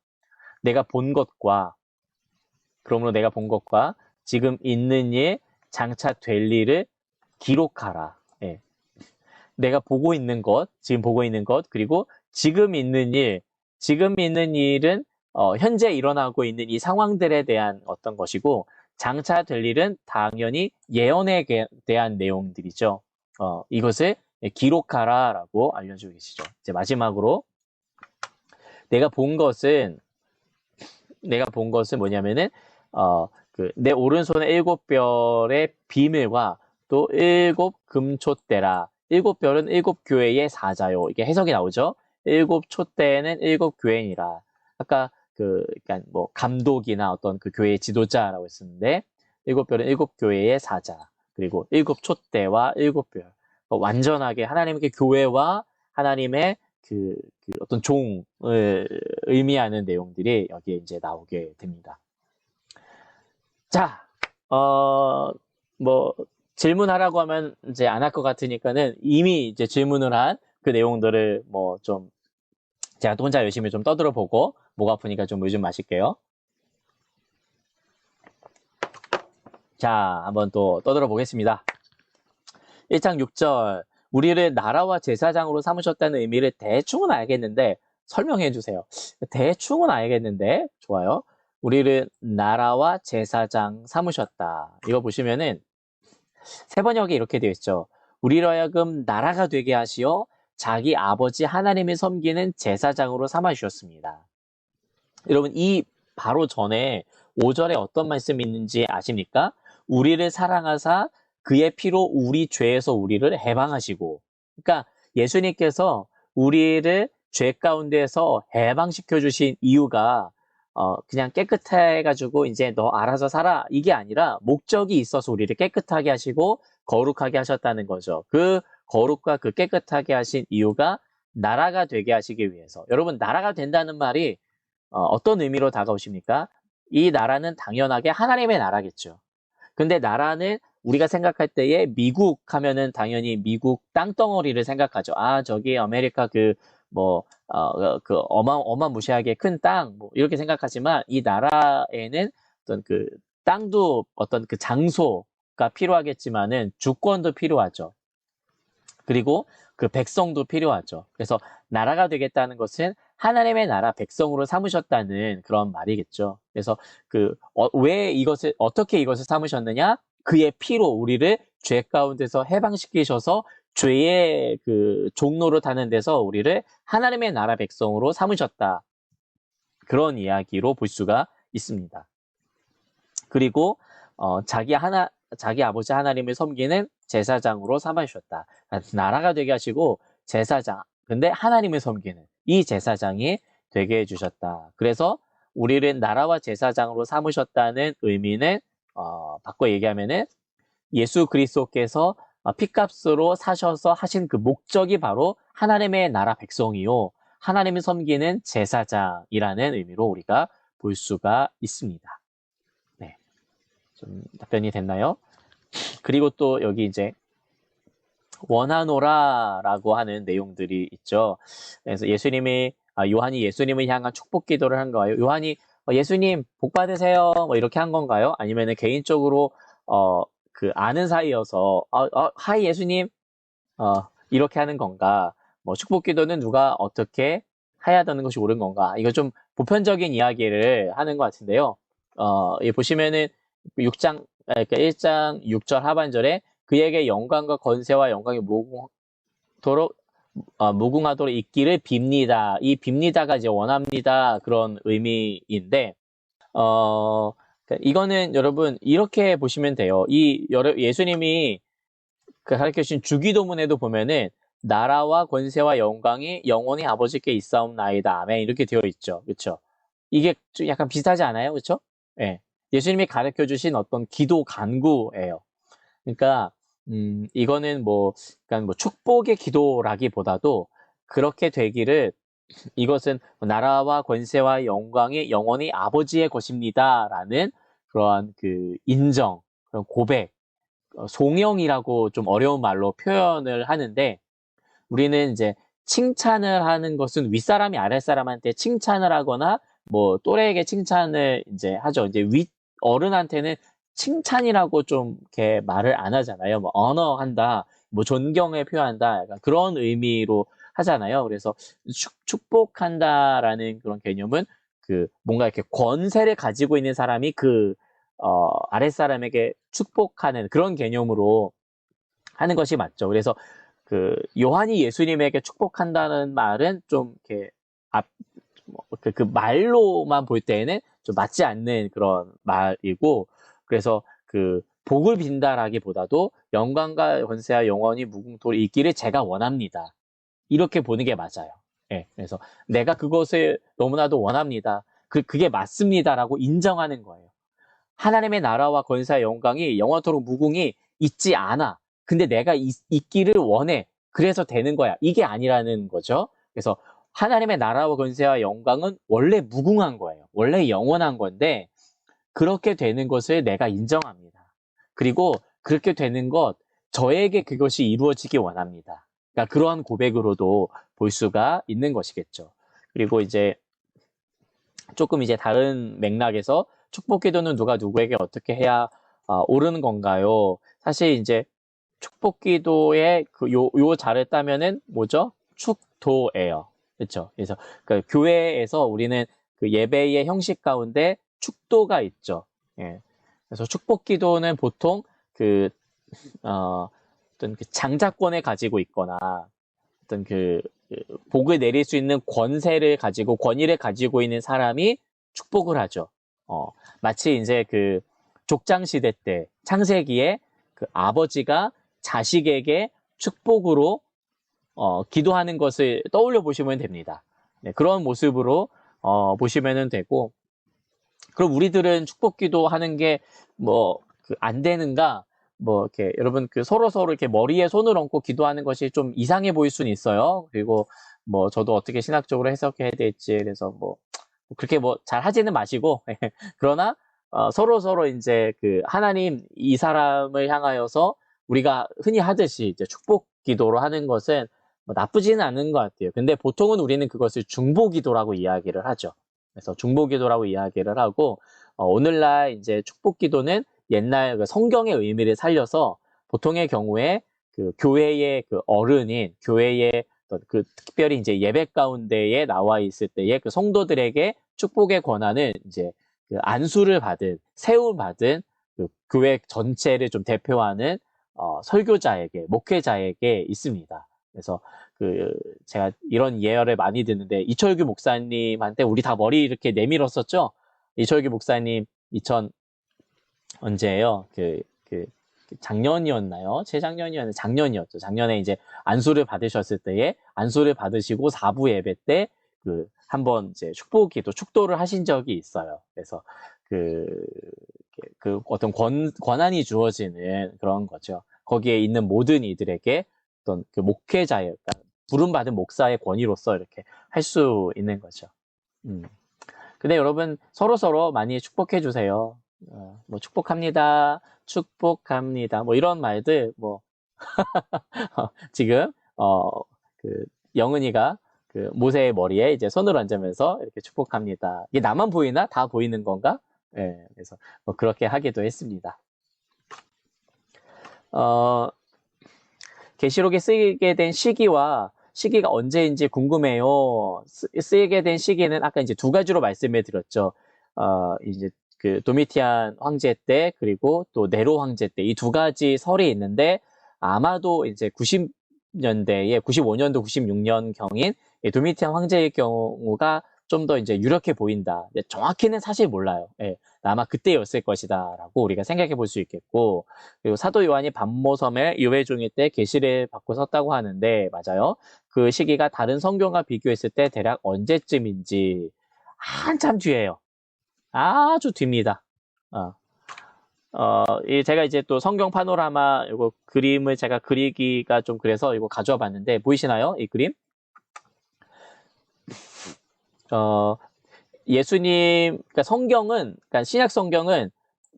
그러므로 내가 본 것과 지금 있는 일, 장차 될 일을 기록하라. 예. 내가 보고 있는 것, 지금 보고 있는 것, 그리고 지금 있는 일은 현재 일어나고 있는 이 상황들에 대한 어떤 것이고, 장차 될 일은 당연히 예언에 대한 내용들이죠. 이것을 기록하라라고 알려주고 계시죠. 이제 마지막으로 내가 본 것은 뭐냐면은 내 오른손의 일곱 별의 비밀과 또 일곱 금촛대라. 일곱 별은 일곱 교회의 사자요. 이게 해석이 나오죠. 일곱 촛대는 일곱 교회니라. 아까 그러니까 뭐 감독이나 어떤 그 교회의 지도자라고 했었는데 일곱 별은 일곱 교회의 사자. 그리고 일곱 촛대와 일곱 별. 완전하게 하나님의 교회와 하나님의 그 어떤 종을 의미하는 내용들이 여기에 이제 나오게 됩니다. 자, 뭐 질문하라고 하면 이제 안 할 것 같으니까는 이미 이제 질문을 한 그 내용들을 뭐 좀 제가 또 혼자 열심히 좀 떠들어 보고 목 아프니까 좀 물 좀 마실게요. 자, 한번 또 떠들어 보겠습니다. 1장 6절. 우리를 나라와 제사장으로 삼으셨다는 의미를 대충은 알겠는데 설명해 주세요. 대충은 알겠는데 좋아요. 우리를 나라와 제사장 삼으셨다. 이거 보시면은 세 번역에 이렇게 되어 있죠. 우리로 하여금 나라가 되게 하시어 자기 아버지 하나님을 섬기는 제사장으로 삼아 주셨습니다. 여러분 이 바로 전에 5절에 어떤 말씀이 있는지 아십니까? 우리를 사랑하사 그의 피로 우리 죄에서 우리를 해방하시고, 그러니까 예수님께서 우리를 죄 가운데서 해방시켜 주신 이유가 그냥 깨끗해가지고 이제 너 알아서 살아 이게 아니라 목적이 있어서 우리를 깨끗하게 하시고 거룩하게 하셨다는 거죠. 그 거룩과 그 깨끗하게 하신 이유가 나라가 되게 하시기 위해서. 여러분 나라가 된다는 말이 어떤 의미로 다가오십니까? 이 나라는 당연하게 하나님의 나라겠죠. 근데 나라는 우리가 생각할 때에 미국 하면은 당연히 미국 땅덩어리를 생각하죠. 아, 저기 아메리카 그 어마무시하게 큰 땅, 뭐, 이렇게 생각하지만 이 나라에는 어떤 그 땅도 어떤 그 장소가 필요하겠지만은 주권도 필요하죠. 그리고 그 백성도 필요하죠. 그래서 나라가 되겠다는 것은 하나님의 나라 백성으로 삼으셨다는 그런 말이겠죠. 그래서 왜 이것을 어떻게 이것을 삼으셨느냐? 그의 피로 우리를 죄 가운데서 해방시키셔서 죄의 그 종로로 타는 데서 우리를 하나님의 나라 백성으로 삼으셨다. 그런 이야기로 볼 수가 있습니다. 그리고 자기 아버지 하나님을 섬기는 제사장으로 삼아주셨다. 나라가 되게 하시고 제사장, 근데 하나님을 섬기는 이 제사장이 되게 해주셨다. 그래서 우리를 나라와 제사장으로 삼으셨다는 의미는 바꿔 얘기하면은 예수 그리스도께서 피값으로 사셔서 하신 그 목적이 바로 하나님의 나라 백성이요. 하나님을 섬기는 제사장이라는 의미로 우리가 볼 수가 있습니다. 네. 좀 답변이 됐나요? 그리고 또 여기 이제 원하노라라고 하는 내용들이 있죠. 그래서 요한이 예수님을 향한 축복 기도를 한 거예요. 요한이 예수님 복 받으세요 뭐 이렇게 한 건가요? 아니면은 개인적으로 그 아는 사이여서 하이 예수님 이렇게 하는 건가? 뭐 축복 기도는 누가 어떻게 해야 되는 것이 옳은 건가? 이거 좀 보편적인 이야기를 하는 것 같은데요. 보시면은 그러니까 1장 6절 하반절에 그에게 영광과 건세와 영광이 무궁하도록 있기를 빕니다. 이 빕니다가 이제 원합니다. 그런 의미인데, 그러니까 이거는 여러분 이렇게 보시면 돼요. 예수님이 가르쳐 주신 주기도문에도 보면은 나라와 권세와 영광이 영원히 아버지께 있사옵나이다. 아멘. 이렇게 되어 있죠. 그렇죠? 이게 좀 약간 비슷하지 않아요? 그렇죠? 예. 예수님이 가르쳐 주신 어떤 기도 간구예요. 그러니까 이거는 그러니까 축복의 기도라기보다도 그렇게 되기를 이것은 나라와 권세와 영광이 영원히 아버지의 것입니다라는 그러한 그 인정, 그런 고백, 송영이라고 좀 어려운 말로 표현을 하는데 우리는 이제 칭찬을 하는 것은 윗사람이 아랫사람한테 칭찬을 하거나 뭐 또래에게 칭찬을 이제 하죠. 이제 어른한테는 칭찬이라고 좀 이렇게 말을 안 하잖아요. 뭐 언어한다, 뭐 존경을 표한다, 약간 그런 의미로 하잖아요. 그래서 축복한다라는 그런 개념은 그 뭔가 이렇게 권세를 가지고 있는 사람이 아랫사람에게 축복하는 그런 개념으로 하는 것이 맞죠. 그래서 그 요한이 예수님에게 축복한다는 말은 좀 이렇게 그 말로만 볼 때에는 좀 맞지 않는 그런 말이고, 그래서 그 복을 빈다라기보다도 영광과 권세와 영원히 무궁토록 있기를 제가 원합니다. 이렇게 보는 게 맞아요. 예, 그래서 내가 그것을 너무나도 원합니다. 그게 맞습니다라고 인정하는 거예요. 하나님의 나라와 권세와 영광이 영원토록 무궁이 있지 않아. 근데 내가 있기를 원해. 그래서 되는 거야. 이게 아니라는 거죠. 그래서 하나님의 나라와 권세와 영광은 원래 무궁한 거예요. 원래 영원한 건데 그렇게 되는 것을 내가 인정합니다. 그리고 그렇게 되는 것, 저에게 그것이 이루어지기 원합니다. 그러니까 그러한 고백으로도 볼 수가 있는 것이겠죠. 그리고 이제 조금 이제 다른 맥락에서 축복 기도는 누가 누구에게 어떻게 해야 옳은 건가요? 사실 이제 축복 기도의 요 자를 따면은 뭐죠? 축도예요. 그렇죠? 그래서 그 교회에서 우리는 그 예배의 형식 가운데 축도가 있죠. 예. 그래서 축복 기도는 보통 그 어떤 그 장자권을 가지고 있거나 어떤 그 복을 내릴 수 있는 권세를 가지고 권위를 가지고 있는 사람이 축복을 하죠. 마치 이제 그 족장 시대 때 창세기에 그 아버지가 자식에게 축복으로 기도하는 것을 떠올려 보시면 됩니다. 네, 그런 모습으로 보시면 되고, 그럼 우리들은 축복 기도하는 게 뭐 안 되는가? 뭐 이렇게 여러분 그 서로 이렇게 머리에 손을 얹고 기도하는 것이 좀 이상해 보일 수는 있어요. 그리고 뭐 저도 어떻게 신학적으로 해석해야 될지 그래서 뭐 그렇게 뭐 잘 하지는 마시고 그러나 서로 이제 그 하나님 이 사람을 향하여서 우리가 흔히 하듯이 이제 축복 기도로 하는 것은 뭐 나쁘지는 않은 것 같아요. 근데 보통은 우리는 그것을 중보 기도라고 이야기를 하죠. 그래서 중보 기도라고 이야기를 하고 오늘날 이제 축복 기도는 옛날 그 성경의 의미를 살려서 보통의 경우에 그 교회의 그 어른인 교회의 그 특별히 이제 예배 가운데에 나와 있을 때에 그 성도들에게 축복의 권한을 이제 그 안수를 받은 세움 받은 그 교회 전체를 좀 대표하는 설교자에게 목회자에게 있습니다. 그래서 그 제가 이런 예열을 많이 듣는데 이철규 목사님한테 우리 다 머리 이렇게 내밀었었죠. 이철규 목사님 2000 언제예요? 작년이었나요? 재작년이었나요? 작년이었죠. 작년에 이제 안수를 받으셨을 때에 안수를 받으시고 4부 예배 때 그 한번 이제 축도를 하신 적이 있어요. 그래서 그, 그 어떤 권한이 주어지는 그런 거죠. 거기에 있는 모든 이들에게 어떤 그 목회자의, 그러니까 부름받은 목사의 권위로서 이렇게 할 수 있는 거죠. 근데 여러분 서로 많이 축복해 주세요. 뭐 축복합니다. 축복합니다. 뭐 이런 말들 뭐 지금 그 영은이가 그 모세의 머리에 이제 손을 얹으면서 이렇게 축복합니다. 이게 나만 보이나? 다 보이는 건가? 예, 그래서 뭐 그렇게 하기도 했습니다. 계시록에 쓰이게 된 시기가 언제인지 궁금해요. 쓰이게 된 시기는 아까 이제 두 가지로 말씀을 드렸죠. 이제 그 도미티안 황제 때 그리고 또 네로 황제 때 이 두 가지 설이 있는데 아마도 이제 90년대에 95년도 96년 경인 도미티안 황제의 경우가 좀 더 이제 유력해 보인다. 정확히는 사실 몰라요. 예, 아마 그때였을 것이다라고 우리가 생각해 볼 수 있겠고, 그리고 사도 요한이 반모섬에 유배 중일 때 계시를 받고 섰다고 하는데 맞아요. 그 시기가 다른 성경과 비교했을 때 대략 언제쯤인지 한참 뒤에요. 아주 뒤입니다. 제가 이제 또 성경 파노라마 이거 그림을 제가 그리기가 좀 그래서 이거 가져와 봤는데 보이시나요? 이 그림? 예수님, 그러니까 성경은, 그러니까 신약 성경은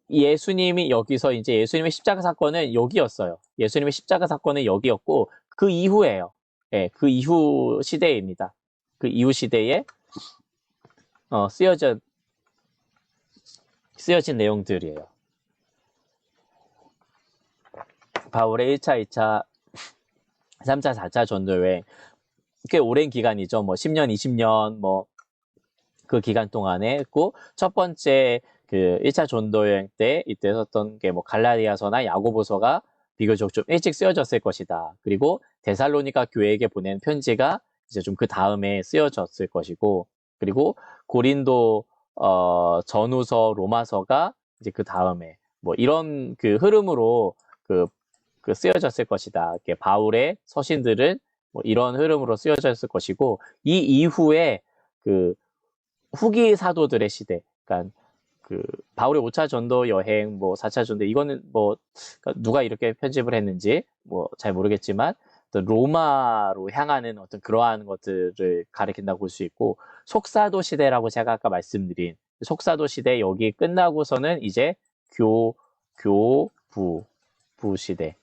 예수님이 여기서 이제 예수님의 십자가 사건은 여기였어요. 예수님의 십자가 사건은 여기였고 그 이후에요. 예, 그 이후 시대입니다. 그 이후 시대에 쓰여진 내용들이에요. 바울의 1차, 2차, 3차, 4차 전도 여행 꽤 오랜 기간이죠. 뭐 10년, 20년 뭐 그 기간 동안에 했고 첫 번째 그 1차 전도 여행 때 이때 썼던 게 뭐 갈라디아서나 야고보서가 비교적 좀 일찍 쓰여졌을 것이다. 그리고 데살로니가 교회에게 보낸 편지가 이제 좀 그 다음에 쓰여졌을 것이고 그리고 고린도 전후서 로마서가 이제 그 다음에 뭐 이런 그 흐름으로 그 쓰여졌을 것이다. 이렇게 바울의 서신들은 뭐 이런 흐름으로 쓰여졌을 것이고 이 이후에 그 후기 사도들의 시대, 그러니까 그 바울의 5차 전도 여행, 뭐 4차 전도 이거는 뭐 그러니까 누가 이렇게 편집을 했는지 뭐 잘 모르겠지만 어떤 로마로 향하는 어떤 그러한 것들을 가리킨다고 볼 수 있고 속사도 시대라고 제가 아까 말씀드린 속사도 시대 여기 끝나고서는 이제 교부 시대,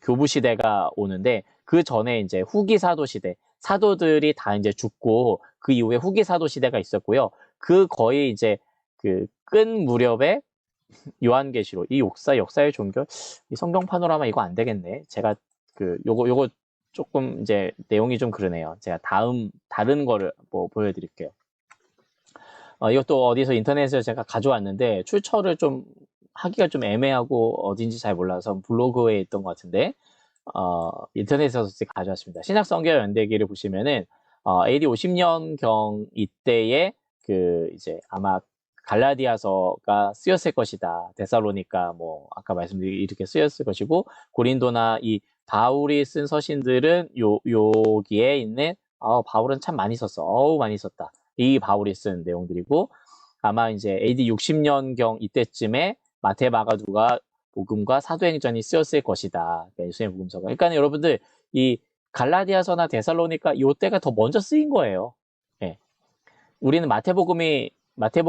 교부 시대가 오는데 그 전에 이제 후기 사도 시대, 사도들이 다 이제 죽고 그 이후에 후기 사도 시대가 있었고요. 그 거의 이제 그 끈 무렵에 요한계시록, 이 역사의 종교, 이 성경 파노라마 이거 안 되겠네. 제가 그 요거 조금 이제 내용이 좀 그러네요. 제가 다른 거를 뭐 보여드릴게요. 이것도 어디서 인터넷에서 제가 가져왔는데 출처를 좀 하기가 좀 애매하고 어딘지 잘 몰라서 블로그에 있던 것 같은데 인터넷에서 가져왔습니다. 신약성경 연대기를 보시면은 AD 50년경 이때에 그 이제 아마 갈라디아서가 쓰였을 것이다. 데살로니가 뭐 아까 말씀드린 이렇게 쓰였을 것이고 고린도나 이 바울이 쓴 서신들은 여기에 있는 바울은 참 많이 썼어. 많이 썼다. 이 바울이 쓴 내용들이고 아마 이제 AD 60년경 이때쯤에 마태, 마가, 누가 복음과 사도행전이 쓰였을 것이다. 예수님의 복음서가. 그러니까 여러분들 이 갈라디아서나 데살로니가 이때가 더 먼저 쓰인 거예요. 예. 우리는 마태복음이 마태,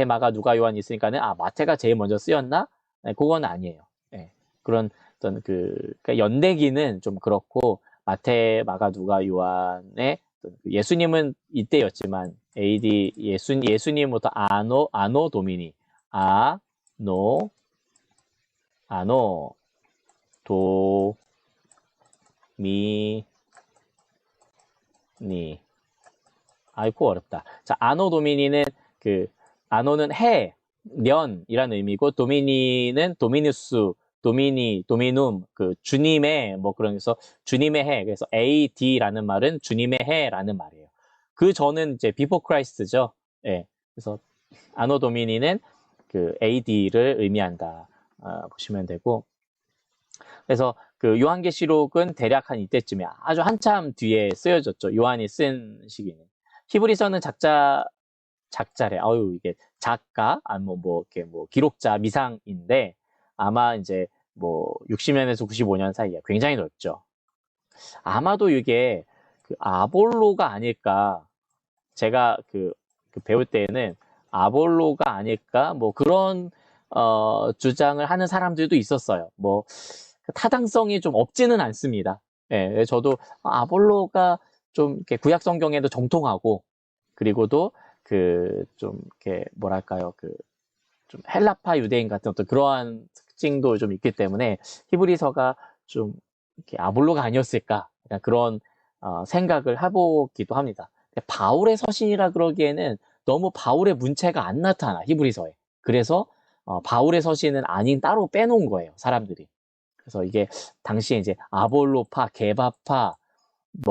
마가, 누가, 요한이 있으니까는 마태가 제일 먼저 쓰였나? 네, 그건 아니에요. 예. 그런 어떤 그러니까 연대기는 좀 그렇고 마태, 마가, 누가, 요한의 예수님은 이때였지만 AD 예수님부터 아노 도미니 아노 도미니 아이고 어렵다. 자, 아노 도미니는 아노는 해, 년이라는 의미고 도미니는 도미누스, 도미눔, 주님의 그래서 주님의 해. 그래서 AD라는 말은 주님의 해라는 말이에요. 그 전은 이제 before Christ죠. 예. 그래서 아노 도미니는 AD를 의미한다. 보시면 되고. 그래서 요한계시록은 대략 한 이때쯤에 아주 한참 뒤에 쓰여졌죠. 요한이 쓴 시기는. 히브리서는 작자래. 이게 작가, 이렇게 기록자 미상인데, 아마 이제 60년에서 95년 사이에 굉장히 넓죠. 아마도 이게 아볼로가 아닐까. 제가 배울 때에는 아볼로가 아닐까. 그런, 주장을 하는 사람들도 있었어요. 타당성이 좀 없지는 않습니다. 예, 저도 아볼로가 좀 이렇게 구약 성경에도 정통하고, 그리고도 좀 이렇게 뭐랄까요, 좀 헬라파 유대인 같은 어떤 그러한 특징도 좀 있기 때문에 히브리서가 좀 이렇게 아볼로가 아니었을까 그런 생각을 해보기도 합니다. 바울의 서신이라 그러기에는 너무 바울의 문체가 안 나타나 히브리서에. 그래서 바울의 서신은 아닌 따로 빼놓은 거예요, 사람들이. 그래서 이게 당시에 이제 아볼로파, 게바파,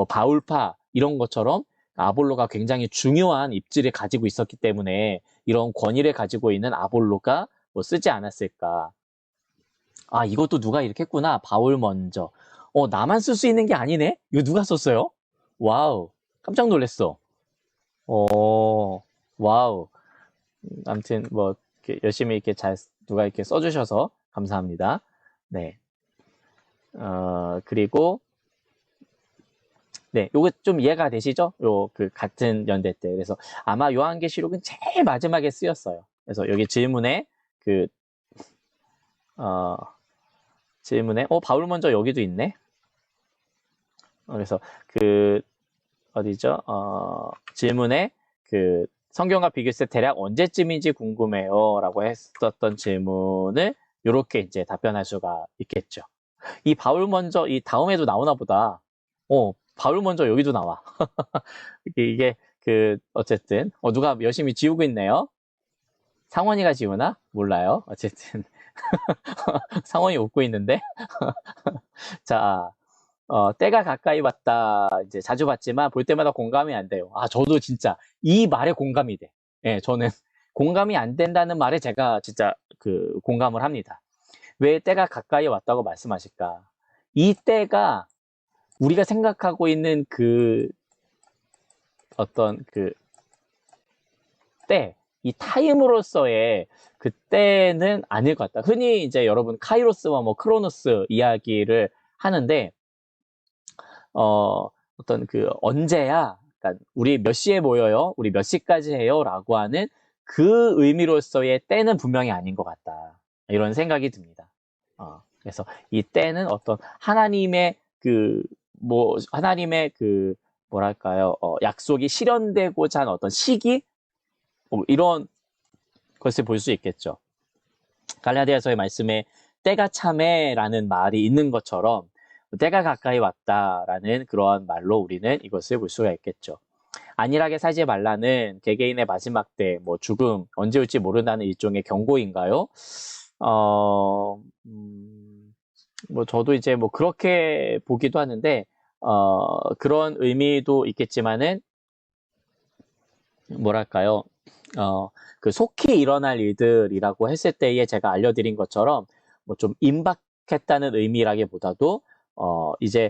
바울파 이런 것처럼 아볼로가 굉장히 중요한 입지를 가지고 있었기 때문에 이런 권위를 가지고 있는 아볼로가 쓰지 않았을까. 이것도 누가 이렇게 했구나. 바울 먼저. 나만 쓸 수 있는 게 아니네? 이거 누가 썼어요? 와우. 깜짝 놀랐어. 와우. 아무튼 이렇게 열심히 이렇게 누가 이렇게 써주셔서 감사합니다. 네. 그리고 네, 요거 좀 이해가 되시죠? 같은 연대 때. 그래서 아마 요한계시록은 제일 마지막에 쓰였어요. 그래서 여기 질문에 바울 먼저 여기도 있네. 그래서 어디죠? 질문에 성경과 비교했을 때 대략 언제쯤인지 궁금해요. 라고 했었던 질문을 이렇게 이제 답변할 수가 있겠죠. 이 바울 먼저, 이 다음에도 나오나 보다. 바울 먼저 여기도 나와. 이게 어쨌든 누가 열심히 지우고 있네요. 상원이가 지우나? 몰라요. 어쨌든 상원이 웃고 있는데. 자, 때가 가까이 왔다. 이제 자주 봤지만 볼 때마다 공감이 안 돼요. 저도 진짜 이 말에 공감이 돼. 예, 저는 공감이 안 된다는 말에 제가 진짜 공감을 합니다. 왜 때가 가까이 왔다고 말씀하실까? 이 때가 우리가 생각하고 있는 어떤 때, 이 타임으로서의 때는 아닐 것 같다. 흔히 이제 여러분 카이로스와 크로노스 이야기를 하는데, 어떤 언제야? 그러니까 우리 몇 시에 모여요? 우리 몇 시까지 해요? 라고 하는 그 의미로서의 때는 분명히 아닌 것 같다. 이런 생각이 듭니다. 그래서 이 때는 어떤 하나님의 뭐랄까요, 약속이 실현되고자 하는 어떤 시기? 이런 것을 볼 수 있겠죠. 갈라디아서의 말씀에 때가 참에라는 말이 있는 것처럼 때가 가까이 왔다라는 그러한 말로 우리는 이것을 볼 수가 있겠죠. 안일하게 살지 말라는 개개인의 마지막 때, 죽음, 언제 올지 모른다는 일종의 경고인가요? 저도 이제 그렇게 보기도 하는데, 그런 의미도 있겠지만은, 뭐랄까요, 그 속히 일어날 일들이라고 했을 때에 제가 알려드린 것처럼, 좀 임박했다는 의미라기보다도, 이제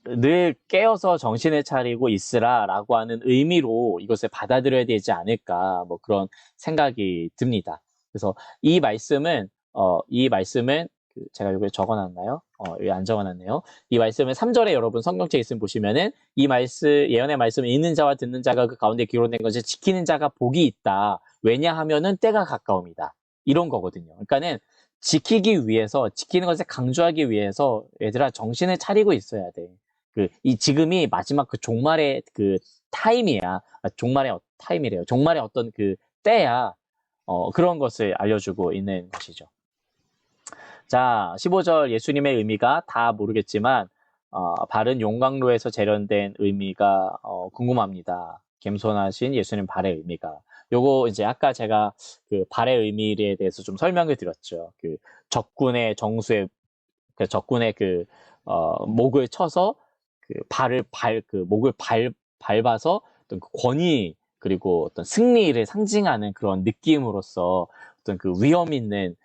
늘 깨어서 정신을 차리고 있으라라고 하는 의미로 이것을 받아들여야 되지 않을까, 그런 생각이 듭니다. 그래서 이 말씀은 제가 여기 적어놨나요? 여기 안 적어놨네요. 이 말씀은 3절에 여러분 성경책 있으면 보시면은 예언의 말씀을 읽는 자와 듣는 자가 그 가운데 기록된 것을 지키는 자가 복이 있다. 왜냐하면은 때가 가까웁니다. 이런 거거든요. 그러니까는 지키는 것을 강조하기 위해서 얘들아 정신을 차리고 있어야 돼. 지금이 마지막 종말의 타임이야. 종말의 타임이래요. 종말의 어떤 때야. 그런 것을 알려주고 있는 것이죠. 자, 15절 예수님의 의미가 다 모르겠지만, 발은 용광로에서 재련된 의미가, 궁금합니다. 겸손하신 예수님 발의 의미가. 요거 이제 아까 제가 발의 의미에 대해서 좀 설명을 드렸죠. 적군의 목을 쳐서 목을 밟아서 어떤 권위, 그리고 어떤 승리를 상징하는 그런 느낌으로서 어떤 위험 있는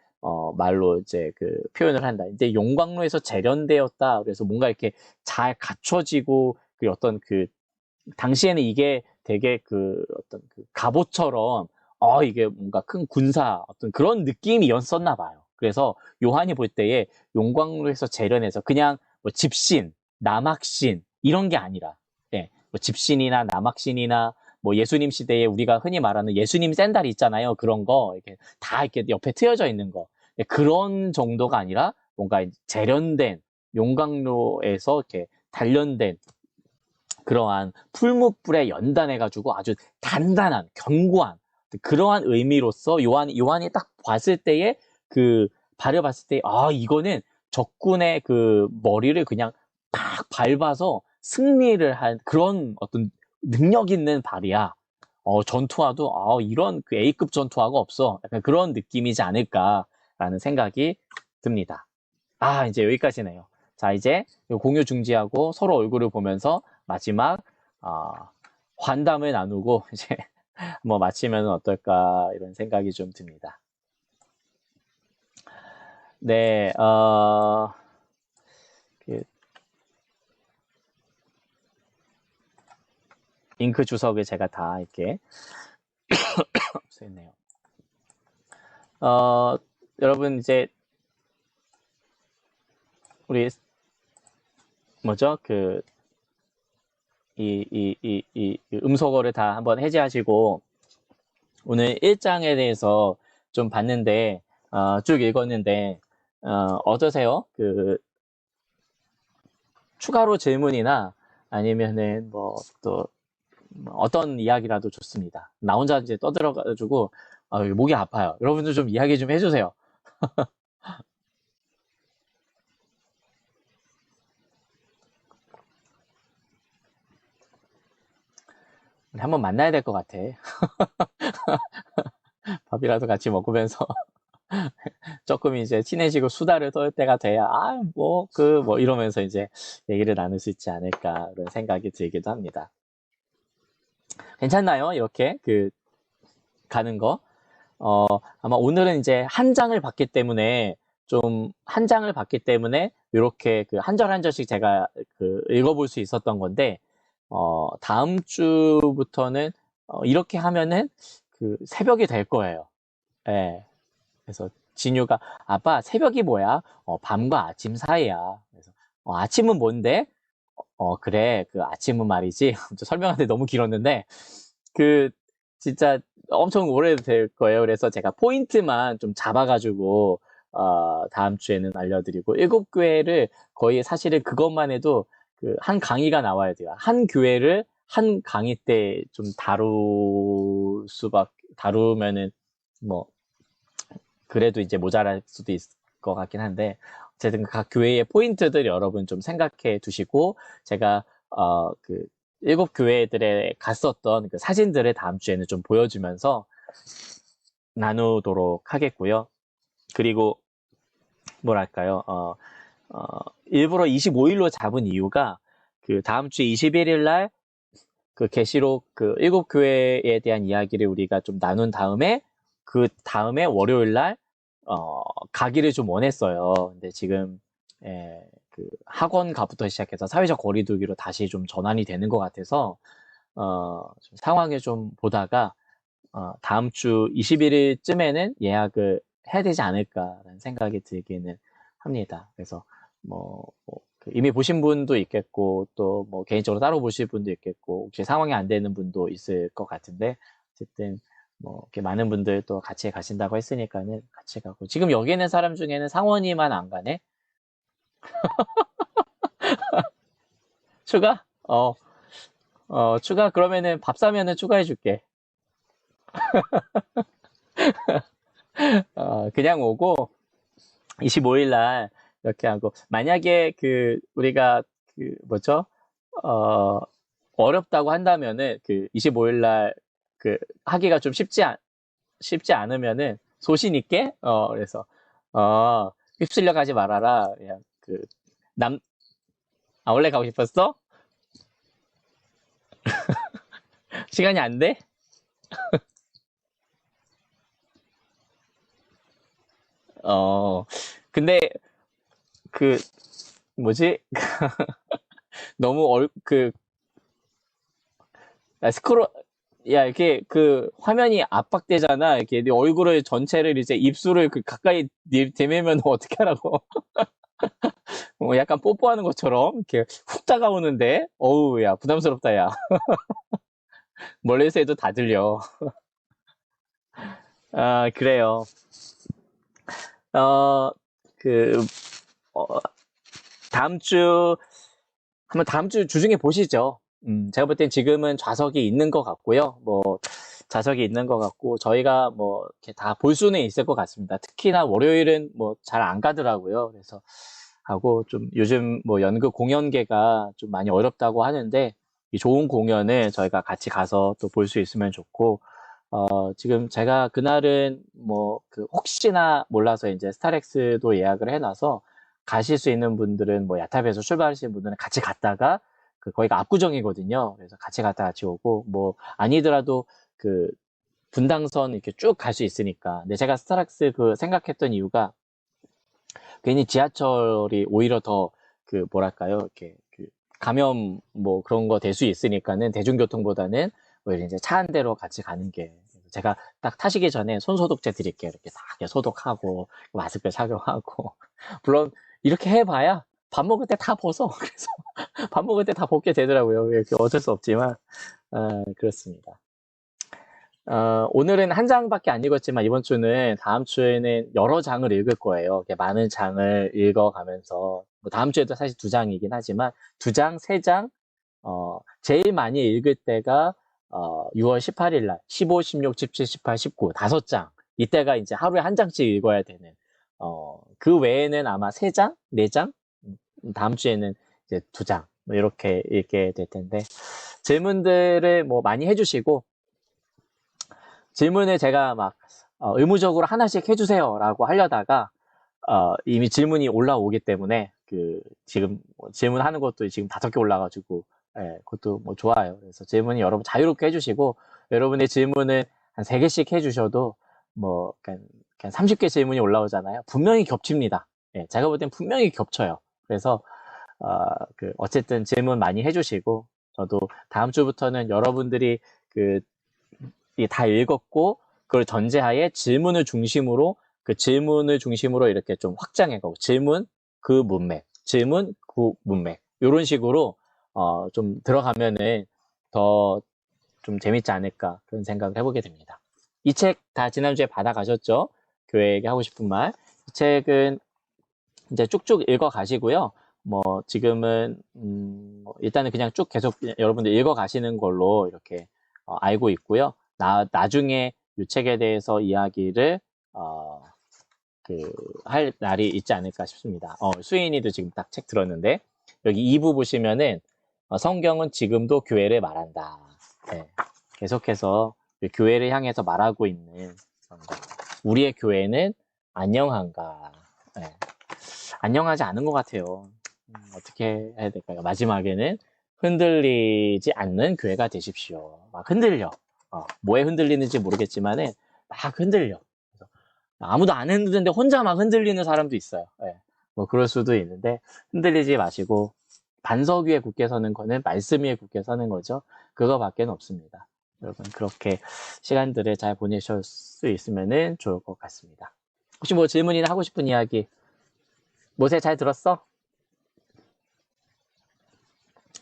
말로 이제 표현을 한다. 이제 용광로에서 재련되었다. 그래서 뭔가 이렇게 잘 갖춰지고 어떤 당시에는 이게 되게 어떤 갑옷처럼 이게 뭔가 큰 군사 어떤 그런 느낌이었었나 봐요. 그래서 요한이 볼 때에 용광로에서 재련해서 그냥 집신, 남학신 이런 게 아니라 집신이나 남학신이나 예수님 시대에 우리가 흔히 말하는 예수님 샌달이 있잖아요. 그런 거 이렇게 다 이렇게 옆에 트여져 있는 거 그런 정도가 아니라 뭔가 재련된 용광로에서 이렇게 단련된 그러한 풀무불에 연단해가지고 아주 단단한 견고한 그러한 의미로서 요한이 딱 봤을 때에 발을 봤을 때 이거는 적군의 머리를 그냥 팍 밟아서 승리를 한 그런 어떤 능력 있는 발이야. 전투화도 이런 A급 전투화가 없어. 약간 그런 느낌이지 않을까라는 생각이 듭니다. 이제 여기까지네요. 자, 이제 공유 중지하고 서로 얼굴을 보면서 마지막 환담을 나누고 이제 마치면 어떨까 이런 생각이 좀 듭니다. 네, 잉크 주석을 제가 다 이렇게 써있네요. 여러분 이제 우리 이 음소거를 다 한번 해제하시고 오늘 1장에 대해서 좀 봤는데 쭉 읽었는데 어떠세요? 추가로 질문이나 아니면은 또 어떤 이야기라도 좋습니다. 나 혼자 이제 떠들어가지고 목이 아파요. 여러분들 좀 이야기 좀 해주세요. 한번 만나야 될 것 같아. 밥이라도 같이 먹으면서 조금 이제 친해지고 수다를 떨 때가 돼야 이러면서 이제 얘기를 나눌 수 있지 않을까 그런 생각이 들기도 합니다. 괜찮나요? 이렇게 가는 거? 아마 오늘은 이제 한 장을 봤기 때문에 이렇게 한 절 한 절씩 제가 읽어볼 수 있었던 건데 다음 주부터는 이렇게 하면은 새벽이 될 거예요. 예. 그래서 진유가 아빠 새벽이 뭐야? 밤과 아침 사이야. 그래서 아침은 뭔데? 그래 아침은 말이지. 설명하는데 너무 길었는데 진짜 엄청 오래될 거예요. 그래서 제가 포인트만 좀 잡아가지고 다음 주에는 알려드리고, 7교회를 거의 사실은 그것만 해도 그 한 강의가 나와야 돼요. 한 교회를 한 강의 때 좀 다루면은 뭐, 그래도 이제 모자랄 수도 있을 것 같긴 한데, 어쨌든 각 교회의 포인트들 여러분 좀 생각해 두시고, 제가, 그, 7교회들에 갔었던 그 사진들을 다음 주에는 좀 보여주면서 나누도록 하겠고요. 그리고, 뭐랄까요, 일부러 25일로 잡은 이유가, 그 다음 주 21일 날, 그 계시록 그 7교회에 대한 이야기를 우리가 좀 나눈 다음에, 그 다음에 월요일 날, 가기를 좀 원했어요. 근데 지금, 그 학원가부터 시작해서 사회적 거리두기로 다시 좀 전환이 되는 것 같아서, 좀 상황을 좀 보다가, 다음 주 21일쯤에는 예약을 해야 되지 않을까라는 생각이 들기는 합니다. 그래서 그 이미 보신 분도 있겠고 또 뭐 개인적으로 따로 보실 분도 있겠고 혹시 상황이 안 되는 분도 있을 것 같은데 어쨌든 뭐 이렇게 많은 분들 또 같이 가신다고 했으니까는 같이 가고 지금 여기 있는 사람 중에는 상원이만 안 가네? 추가? 추가 그러면은 밥 사면은 추가해 줄게. 그냥 오고 25일 날 이렇게 하고 만약에 그 우리가 그 뭐죠? 어 어렵다고 한다면은 그 25일 날 그 하기가 좀 쉽지 않으면은 소신 있게 그래서 휩쓸려 가지 말아라. 그냥 그 남 원래 가고 싶었어? 시간이 안 돼? 어 근데 그 뭐지? 너무 스크롤 야 이렇게 그 화면이 압박되잖아. 이렇게 네 얼굴을 전체를 이제 입술을 그 가까이 대매면 어떻게 하라고? 약간 뽀뽀하는 것처럼 이렇게 훅 다가오는데 어우 야 부담스럽다 야. 멀리서 해도 다 들려. 그래요. 어, 그, 어, 다음 주, 한번 다음 주 주중에 보시죠. 제가 볼 땐 지금은 좌석이 있는 것 같고요. 좌석이 있는 것 같고, 저희가 이렇게 다 볼 수는 있을 것 같습니다. 특히나 월요일은 잘 안 가더라고요. 그래서, 하고, 좀 요즘 연극 공연계가 좀 많이 어렵다고 하는데, 이 좋은 공연을 저희가 같이 가서 또 볼 수 있으면 좋고, 지금 제가 그날은 혹시나 몰라서 이제 스타렉스도 예약을 해놔서 가실 수 있는 분들은 야탑에서 출발하시는 분들은 같이 갔다가 거기가 압구정이거든요. 그래서 같이 갔다 같이 오고 아니더라도 그 분당선 이렇게 쭉 갈 수 있으니까. 근데 제가 스타렉스 생각했던 이유가 괜히 지하철이 오히려 더 뭐랄까요? 이렇게 감염 그런 거 될 수 있으니까는 대중교통보다는 오히려 이제 차 한 대로 같이 가는 게 제가 딱 타시기 전에 손 소독제 드릴게요. 이렇게 딱 이렇게 소독하고 마스크 착용하고 물론 이렇게 해봐야 밥 먹을 때 다 벗어. 그래서 밥 먹을 때 다 벗게 되더라고요. 이렇게 어쩔 수 없지만 그렇습니다. 오늘은 한 장밖에 안 읽었지만 이번 주는 다음 주에는 여러 장을 읽을 거예요. 이렇게 많은 장을 읽어가면서 다음 주에도 사실 2장이긴 하지만 2장, 3장 제일 많이 읽을 때가 6월 18일 날 15, 16, 17, 18, 19 5장 이때가 이제 하루에 한 장씩 읽어야 되는 그 외에는 아마 3장, 4장 다음 주에는 이제 2장 이렇게 읽게 될 텐데 질문들을 많이 해주시고 질문을 제가 의무적으로 하나씩 해주세요라고 하려다가 이미 질문이 올라오기 때문에 지금 질문하는 것도 지금 5개 올라가지고 그것도 좋아요. 그래서 질문이 여러분 자유롭게 해주시고 여러분의 질문을 한 3개씩 해주셔도 그냥 30개 질문이 올라오잖아요. 분명히 겹칩니다. 제가 볼 땐 분명히 겹쳐요. 그래서 어쨌든 질문 많이 해주시고 저도 다음 주부터는 여러분들이 다 읽었고 그걸 전제하에 질문을 중심으로 이렇게 좀 확장해가고 질문 그 문맥 이런 식으로 좀 들어가면은 더 좀 재밌지 않을까 그런 생각을 해보게 됩니다. 이 책 다 지난주에 받아가셨죠? 교회에게 하고 싶은 말 책은 이제 쭉쭉 읽어 가시고요. 뭐 지금은 일단은 그냥 쭉 계속 여러분들 읽어 가시는 걸로 이렇게 알고 있고요. 나중에 이 책에 대해서 이야기를 할 날이 있지 않을까 싶습니다. 수인이도 지금 딱 책 들었는데 여기 2부 보시면은 성경은 지금도 교회를 말한다. 네, 계속해서 교회를 향해서 말하고 있는 우리의 교회는 안녕한가? 네, 안녕하지 않은 것 같아요. 어떻게 해야 될까요? 마지막에는 흔들리지 않는 교회가 되십시오. 막 흔들려. 뭐에 흔들리는지 모르겠지만은 막 흔들려. 그래서 아무도 안 흔드는데 혼자 막 흔들리는 사람도 있어요. 예. 뭐 그럴 수도 있는데 흔들리지 마시고 반석 위에 굳게 서는 거는 말씀 위에 굳게 서는 거죠. 그거밖에 없습니다. 여러분 그렇게 시간들을 잘 보내실 수 있으면 좋을 것 같습니다. 혹시 뭐 질문이나 하고 싶은 이야기? 모세 잘 들었어?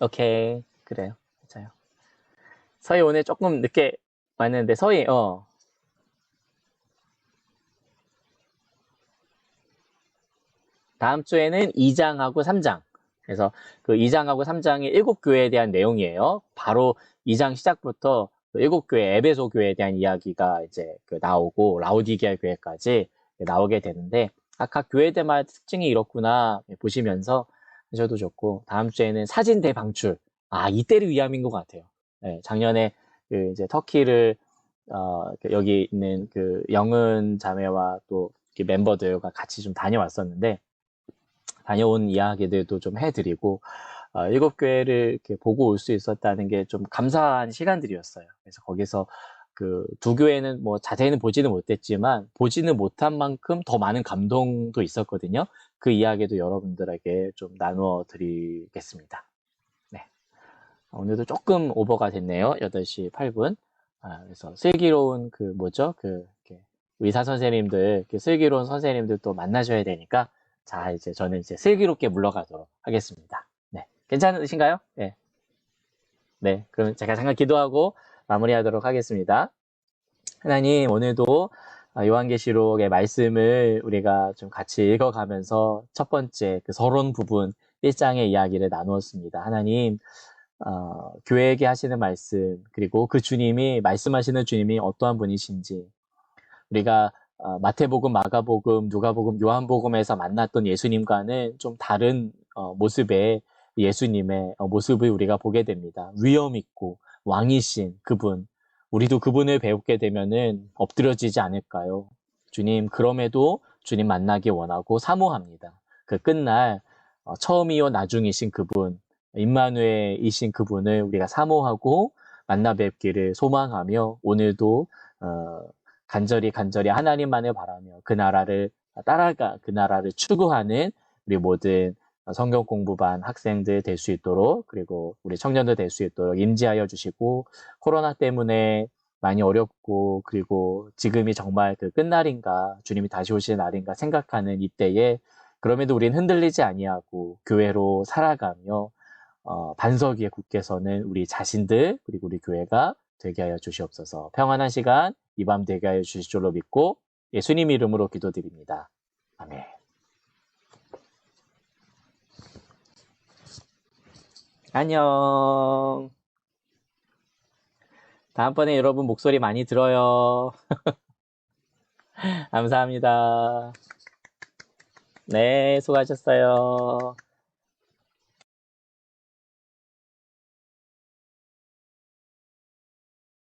오케이. 그래요. 맞아요. 서희 오늘 조금 늦게 왔는데, 서희, 다음 주에는 2장하고 3장. 그래서 그 2장하고 3장이 7교회에 대한 내용이에요. 바로 2장 시작부터 그 7교회, 에베소 교회에 대한 이야기가 이제 나오고, 라오디게아 교회까지 나오게 되는데, 각 교회들마다 특징이 이렇구나 보시면서 하셔도 좋고, 다음 주에는 사진 대방출. 이때를 위함인 것 같아요. 네, 작년에 이제 터키를, 여기 있는 영은 자매와 또 멤버들과 같이 좀 다녀왔었는데, 다녀온 이야기들도 좀 해드리고, 7교회를 이렇게 보고 올 수 있었다는 게 좀 감사한 시간들이었어요. 그래서 거기서 두 교회는 뭐 자세히는 보지는 못했지만, 보지는 못한 만큼 더 많은 감동도 있었거든요. 그 이야기도 여러분들에게 좀 나누어 드리겠습니다. 네. 오늘도 조금 오버가 됐네요. 8시 8분. 그래서 슬기로운 이렇게 의사 선생님들, 슬기로운 선생님들 또 만나셔야 되니까, 자, 이제 저는 이제 슬기롭게 물러가도록 하겠습니다. 네. 괜찮으신가요? 네. 네. 그럼 제가 잠깐 기도하고 마무리하도록 하겠습니다. 하나님, 오늘도 요한계시록의 말씀을 우리가 좀 같이 읽어가면서 첫 번째 서론 부분 1장의 이야기를 나누었습니다. 하나님, 교회에게 하시는 말씀, 그리고 그 주님이, 말씀하시는 주님이 어떠한 분이신지, 우리가 마태복음, 마가복음, 누가복음, 요한복음에서 만났던 예수님과는 좀 다른 모습의 예수님의 모습을 우리가 보게 됩니다. 위엄 있고 왕이신 그분, 우리도 그분을 배우게 되면은 엎드려지지 않을까요? 주님, 그럼에도 주님 만나기 원하고 사모합니다. 그 끝날 처음이요 나중이신 그분, 임마누엘이신 그분을 우리가 사모하고 만나 뵙기를 소망하며 오늘도 간절히 하나님만을 바라며 그 나라를 따라가 그 나라를 추구하는 우리 모든 성경 공부반 학생들 될 수 있도록, 그리고 우리 청년들 될 수 있도록 임재하여 주시고, 코로나 때문에 많이 어렵고, 그리고 지금이 정말 그 끝날인가, 주님이 다시 오실 날인가 생각하는 이때에 그럼에도 우리는 흔들리지 아니하고 교회로 살아가며 반석 위에 굳게 서는 우리 자신들, 그리고 우리 교회가 되게 하여 주시옵소서. 평안한 시간 이 밤 되게 하여 주실 줄로 믿고 예수님 이름으로 기도드립니다. 아멘. 안녕. 다음번에 여러분 목소리 많이 들어요. 감사합니다. 네, 수고하셨어요.